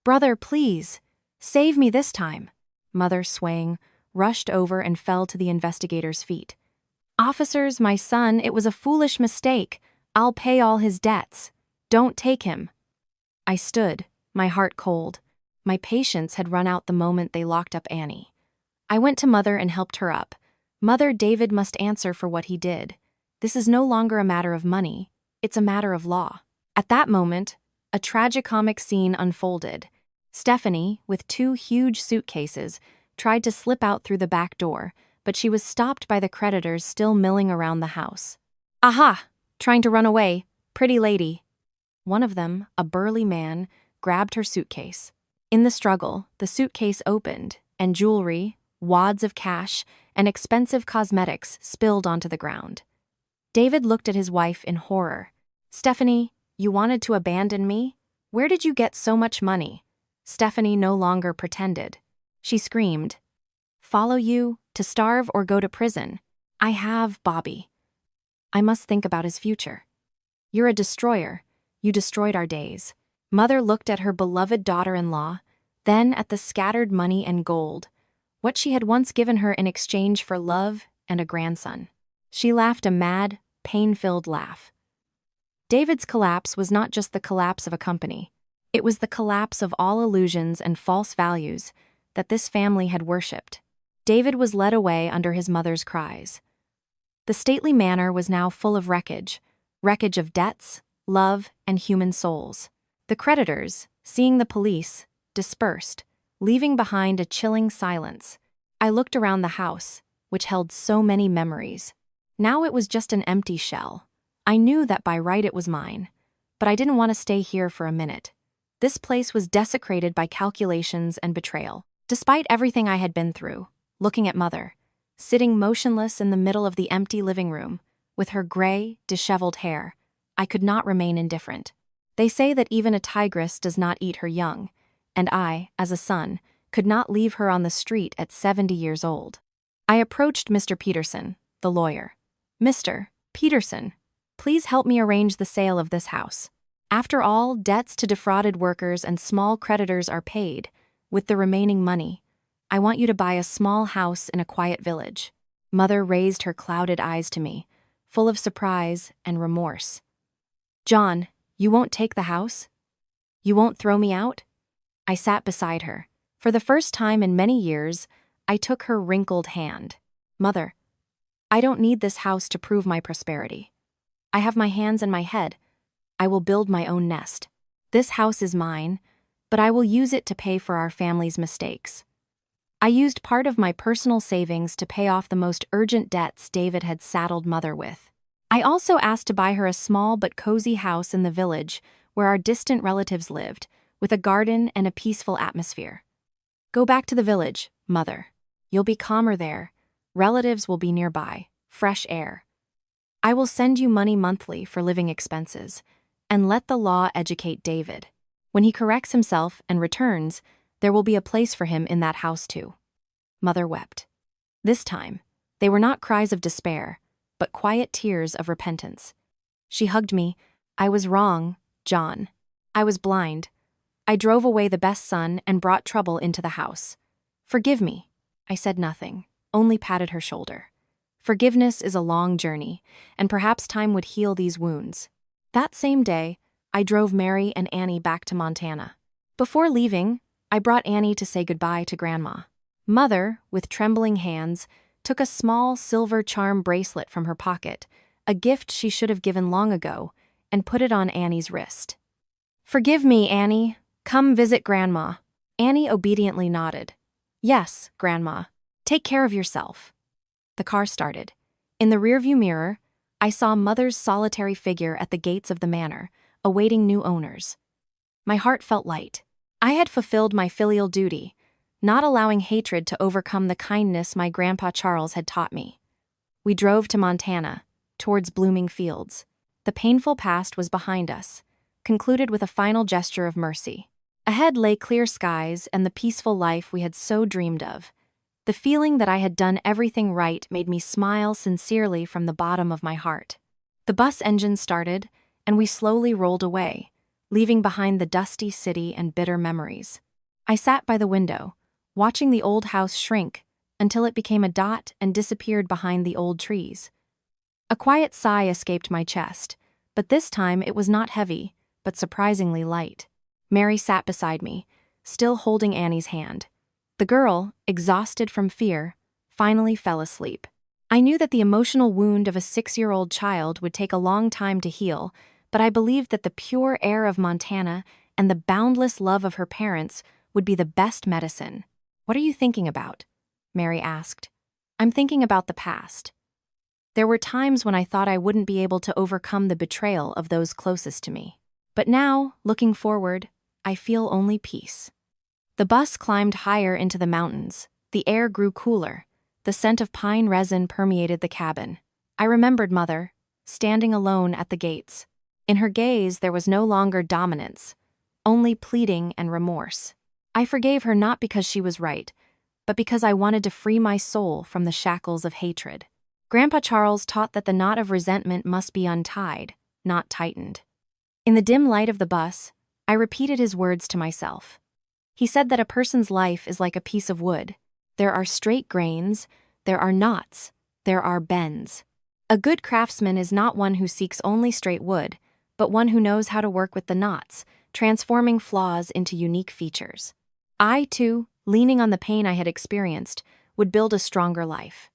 Speaker 1: Brother, please, save me this time." Mother, swaying, rushed over and fell to the investigator's feet. "Officers, my son, it was a foolish mistake. I'll pay all his debts. Don't take him." I stood, my heart cold. My patience had run out the moment they locked up Annie. I went to Mother and helped her up. "Mother, David must answer for what he did. This is no longer a matter of money. It's a matter of law." At that moment, a tragicomic scene unfolded. Stephanie, with 2 huge suitcases, tried to slip out through the back door, but she was stopped by the creditors still milling around the house. "Aha! Trying to run away, pretty lady." One of them, a burly man, grabbed her suitcase. In the struggle, the suitcase opened, and jewelry, wads of cash, and expensive cosmetics spilled onto the ground. David looked at his wife in horror. "Stephanie, you wanted to abandon me? Where did you get so much money?" Stephanie no longer pretended. She screamed, "Follow you, to starve or go to prison? I have Bobby. I must think about his future. You're a destroyer. You destroyed our days." Mother looked at her beloved daughter-in-law, then at the scattered money and gold, what she had once given her in exchange for love and a grandson. She laughed a mad, pain-filled laugh. David's collapse was not just the collapse of a company. It was the collapse of all illusions and false values that this family had worshipped. David was led away under his mother's cries. The stately manor was now full of wreckage of debts, love, and human souls. The creditors, seeing the police, dispersed, leaving behind a chilling silence. I looked around the house, which held so many memories. Now it was just an empty shell. I knew that by right it was mine, but I didn't want to stay here for a minute. This place was desecrated by calculations and betrayal. Despite everything I had been through, looking at Mother, sitting motionless in the middle of the empty living room, with her gray, disheveled hair, I could not remain indifferent. They say that even a tigress does not eat her young, and I, as a son, could not leave her on the street at 70 years old. I approached Mr. Peterson, the lawyer. Mr. Peterson, please help me arrange the sale of this house. After all, debts to defrauded workers and small creditors are paid. With the remaining money, I want you to buy a small house in a quiet village. Mother raised her clouded eyes to me, full of surprise and remorse. John, you won't take the house? You won't throw me out? I sat beside her. For the first time in many years, I took her wrinkled hand. Mother, I don't need this house to prove my prosperity. I have my hands and my head. I will build my own nest. This house is mine, but I will use it to pay for our family's mistakes. I used part of my personal savings to pay off the most urgent debts David had saddled Mother with. I also asked to buy her a small but cozy house in the village where our distant relatives lived, with a garden and a peaceful atmosphere. Go back to the village, Mother. You'll be calmer there. Relatives will be nearby. Fresh air. I will send you money monthly for living expenses, and let the law educate David. When he corrects himself and returns, there will be a place for him in that house too. Mother wept. This time, they were not cries of despair, but quiet tears of repentance. She hugged me. I was wrong, John. I was blind. I drove away the best son and brought trouble into the house. Forgive me. I said nothing, only patted her shoulder. Forgiveness is a long journey, and perhaps time would heal these wounds. That same day, I drove Mary and Annie back to Montana. Before leaving, I brought Annie to say goodbye to Grandma. Mother, with trembling hands, took a small silver charm bracelet from her pocket, a gift she should have given long ago, and put it on Annie's wrist. Forgive me, Annie. Come visit Grandma. Annie obediently nodded. Yes, Grandma. Take care of yourself. The car started. In the rearview mirror, I saw Mother's solitary figure at the gates of the manor, awaiting new owners. My heart felt light. I had fulfilled my filial duty, not allowing hatred to overcome the kindness my Grandpa Charles had taught me. We drove to Montana, towards blooming fields. The painful past was behind us, concluded with a final gesture of mercy. Ahead lay clear skies and the peaceful life we had so dreamed of. The feeling that I had done everything right made me smile sincerely from the bottom of my heart. The bus engine started, and we slowly rolled away, leaving behind the dusty city and bitter memories. I sat by the window, watching the old house shrink until it became a dot and disappeared behind the old trees. A quiet sigh escaped my chest, but this time it was not heavy, but surprisingly light. Mary sat beside me, still holding Annie's hand. The girl, exhausted from fear, finally fell asleep. I knew that the emotional wound of a 6-year-old child would take a long time to heal, but I believed that the pure air of Montana and the boundless love of her parents would be the best medicine. What are you thinking about? Mary asked. I'm thinking about the past. There were times when I thought I wouldn't be able to overcome the betrayal of those closest to me. But now, looking forward, I feel only peace. The bus climbed higher into the mountains. The air grew cooler. The scent of pine resin permeated the cabin. I remembered Mother, standing alone at the gates. In her gaze, there was no longer dominance, only pleading and remorse. I forgave her not because she was right, but because I wanted to free my soul from the shackles of hatred. Grandpa Charles taught that the knot of resentment must be untied, not tightened. In the dim light of the bus, I repeated his words to myself. He said that a person's life is like a piece of wood. There are straight grains, there are knots, there are bends. A good craftsman is not one who seeks only straight wood, but one who knows how to work with the knots, transforming flaws into unique features. I, too, leaning on the pain I had experienced, would build a stronger life.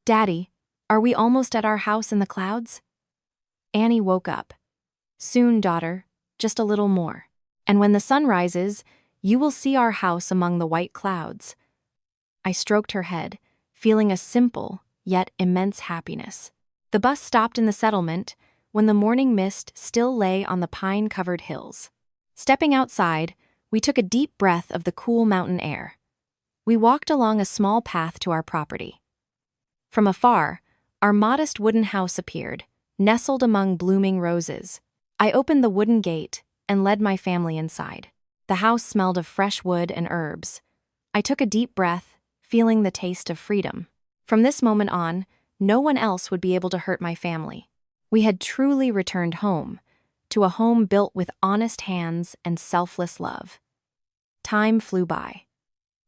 Speaker 1: Daddy, are we almost at our house in the clouds? Annie woke up. Soon, daughter, just a little more. And when the sun rises, you will see our house among the white clouds." I stroked her head, feeling a simple, yet immense happiness. The bus stopped in the settlement when the morning mist still lay on the pine-covered hills. Stepping outside, we took a deep breath of the cool mountain air. We walked along a small path to our property. From afar, our modest wooden house appeared, nestled among blooming roses. I opened the wooden gate and led my family inside. The house smelled of fresh wood and herbs. I took a deep breath, feeling the taste of freedom. From this moment on, no one else would be able to hurt my family. We had truly returned home, to a home built with honest hands and selfless love. Time flew by.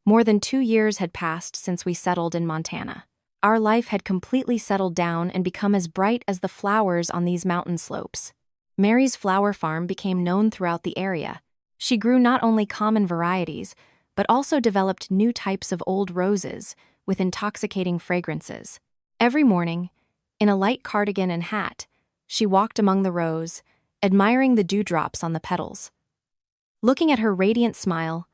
Speaker 1: More than 2 years had passed since we settled in Montana. Our life had completely settled down and become as bright as the flowers on these mountain slopes. Mary's flower farm became known throughout the area. She grew not only common varieties, but also developed new types of old roses with intoxicating fragrances. Every morning, in a light cardigan and hat, she walked among the rows, admiring the dewdrops on the petals. Looking at her radiant smile,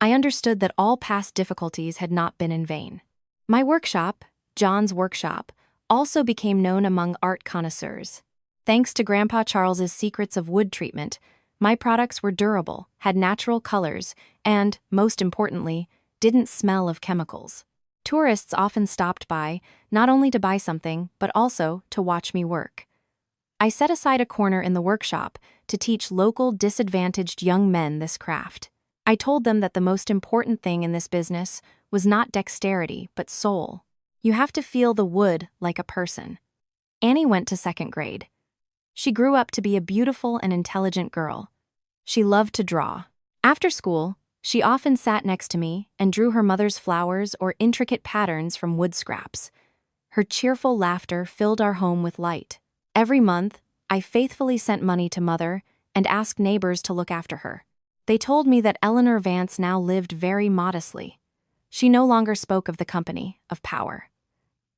Speaker 1: I understood that all past difficulties had not been in vain. My workshop, John's workshop, also became known among art connoisseurs. Thanks to Grandpa Charles's secrets of wood treatment, my products were durable, had natural colors, and, most importantly, didn't smell of chemicals. Tourists often stopped by, not only to buy something, but also to watch me work. I set aside a corner in the workshop to teach local disadvantaged young men this craft. I told them that the most important thing in this business was not dexterity, but soul. You have to feel the wood like a person. Annie went to 2nd grade. She grew up to be a beautiful and intelligent girl. She loved to draw. After school, she often sat next to me and drew her mother's flowers or intricate patterns from wood scraps. Her cheerful laughter filled our home with light. Every month, I faithfully sent money to Mother and asked neighbors to look after her. They told me that Eleanor Vance now lived very modestly. She no longer spoke of the company, of power.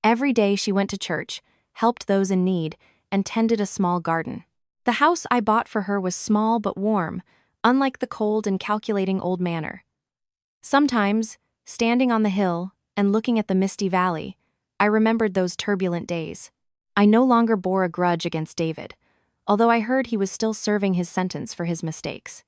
Speaker 1: Every day she went to church, helped those in need, and tended a small garden. The house I bought for her was small but warm, unlike the cold and calculating old manor. Sometimes, standing on the hill and looking at the misty valley, I remembered those turbulent days. I no longer bore a grudge against David, although I heard he was still serving his sentence for his mistakes.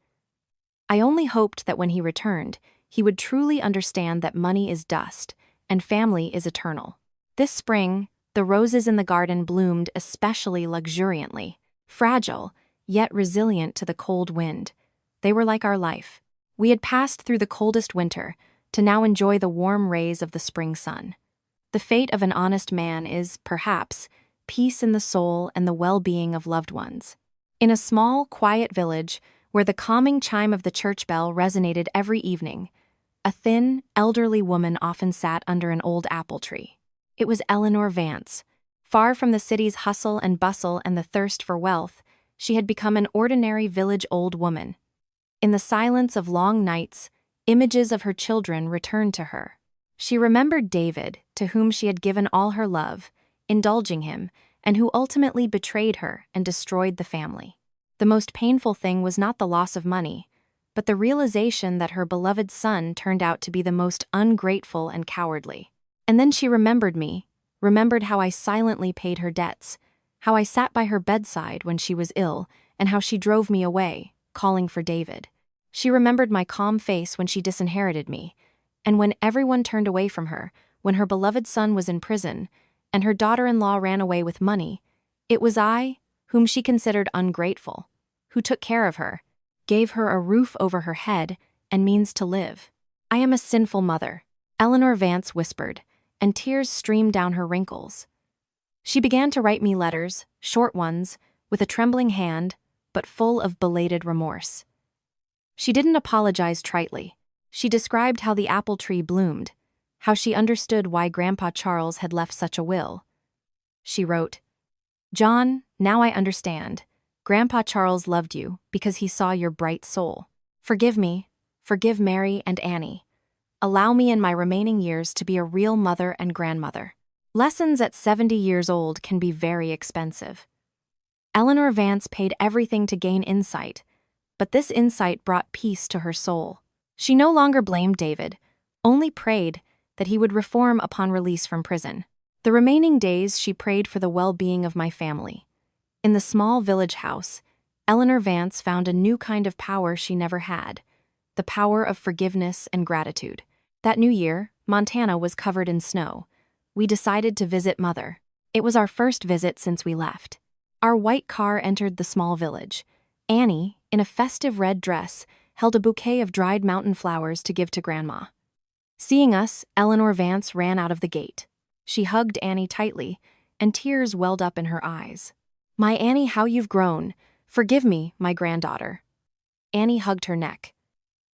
Speaker 1: I only hoped that when he returned, he would truly understand that money is dust and family is eternal. This spring, the roses in the garden bloomed especially luxuriantly, fragile, yet resilient to the cold wind. They were like our life. We had passed through the coldest winter to now enjoy the warm rays of the spring sun. The fate of an honest man is, perhaps, peace in the soul and the well-being of loved ones. In a small, quiet village, where the calming chime of the church bell resonated every evening, a thin, elderly woman often sat under an old apple tree. It was Eleanor Vance. Far from the city's hustle and bustle and the thirst for wealth, she had become an ordinary village old woman. In the silence of long nights, images of her children returned to her. She remembered David, to whom she had given all her love, indulging him, and who ultimately betrayed her and destroyed the family. The most painful thing was not the loss of money, but the realization that her beloved son turned out to be the most ungrateful and cowardly. And then she remembered me, remembered how I silently paid her debts, how I sat by her bedside when she was ill, and how she drove me away, calling for David. She remembered my calm face when she disinherited me, and when everyone turned away from her, when her beloved son was in prison, and her daughter-in-law ran away with money. It was I, whom she considered ungrateful, who took care of her, gave her a roof over her head and means to live. I am a sinful mother, Eleanor Vance whispered, and tears streamed down her wrinkles. She began to write me letters, short ones, with a trembling hand, but full of belated remorse. She didn't apologize tritely. She described how the apple tree bloomed, how she understood why Grandpa Charles had left such a will. She wrote, "John, now I understand. Grandpa Charles loved you because he saw your bright soul. Forgive me, forgive Mary and Annie. Allow me in my remaining years to be a real mother and grandmother." Lessons at 70 years old can be very expensive. Eleanor Vance paid everything to gain insight, but this insight brought peace to her soul. She no longer blamed David, only prayed that he would reform upon release from prison. The remaining days she prayed for the well-being of my family. In the small village house, Eleanor Vance found a new kind of power she never had, the power of forgiveness and gratitude. That new year, Montana was covered in snow. We decided to visit Mother. It was our first visit since we left. Our white car entered the small village. Annie, in a festive red dress, held a bouquet of dried mountain flowers to give to Grandma. Seeing us, Eleanor Vance ran out of the gate. She hugged Annie tightly, and tears welled up in her eyes. "My Annie, how you've grown. Forgive me, my granddaughter." Annie hugged her neck.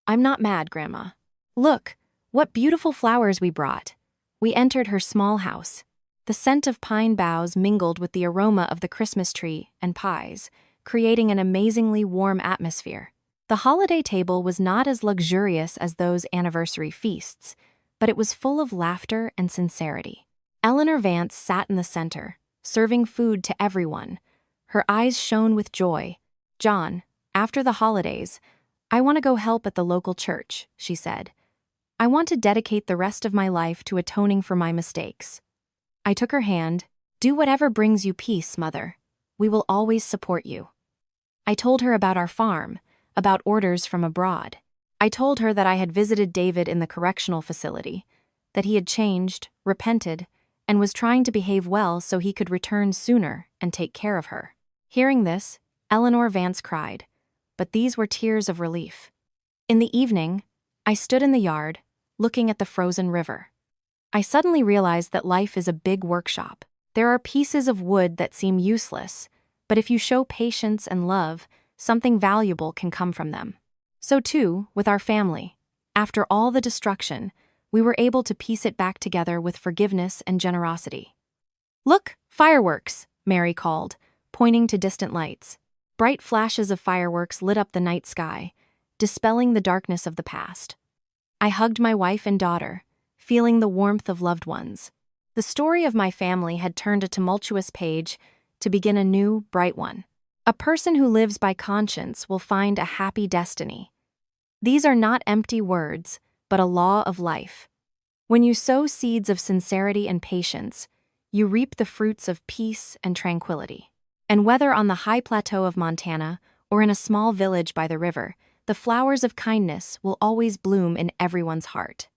Speaker 1: "I'm not mad, Grandma. Look, what beautiful flowers we brought." We entered her small house. The scent of pine boughs mingled with the aroma of the Christmas tree and pies, creating an amazingly warm atmosphere. The holiday table was not as luxurious as those anniversary feasts, but it was full of laughter and sincerity. Eleanor Vance sat in the center, serving food to everyone. Her eyes shone with joy. "John, after the holidays, I want to go help at the local church," she said. "I want to dedicate the rest of my life to atoning for my mistakes." I took her hand. "Do whatever brings you peace, Mother. We will always support you." I told her about our farm, about orders from abroad. I told her that I had visited David in the correctional facility, that he had changed, repented, and was trying to behave well so he could return sooner and take care of her. Hearing this, Eleanor Vance cried, but these were tears of relief. In the evening, I stood in the yard, looking at the frozen river. I suddenly realized that life is a big workshop. There are pieces of wood that seem useless, but if you show patience and love, something valuable can come from them. So too, with our family. After all the destruction, we were able to piece it back together with forgiveness and generosity. "Look, fireworks," Mary called, pointing to distant lights. Bright flashes of fireworks lit up the night sky, dispelling the darkness of the past. I hugged my wife and daughter, feeling the warmth of loved ones. The story of my family had turned a tumultuous page to begin a new, bright one. A person who lives by conscience will find a happy destiny. These are not empty words, but a law of life. When you sow seeds of sincerity and patience, you reap the fruits of peace and tranquility. And whether on the high plateau of Montana or in a small village by the river, the flowers of kindness will always bloom in everyone's heart.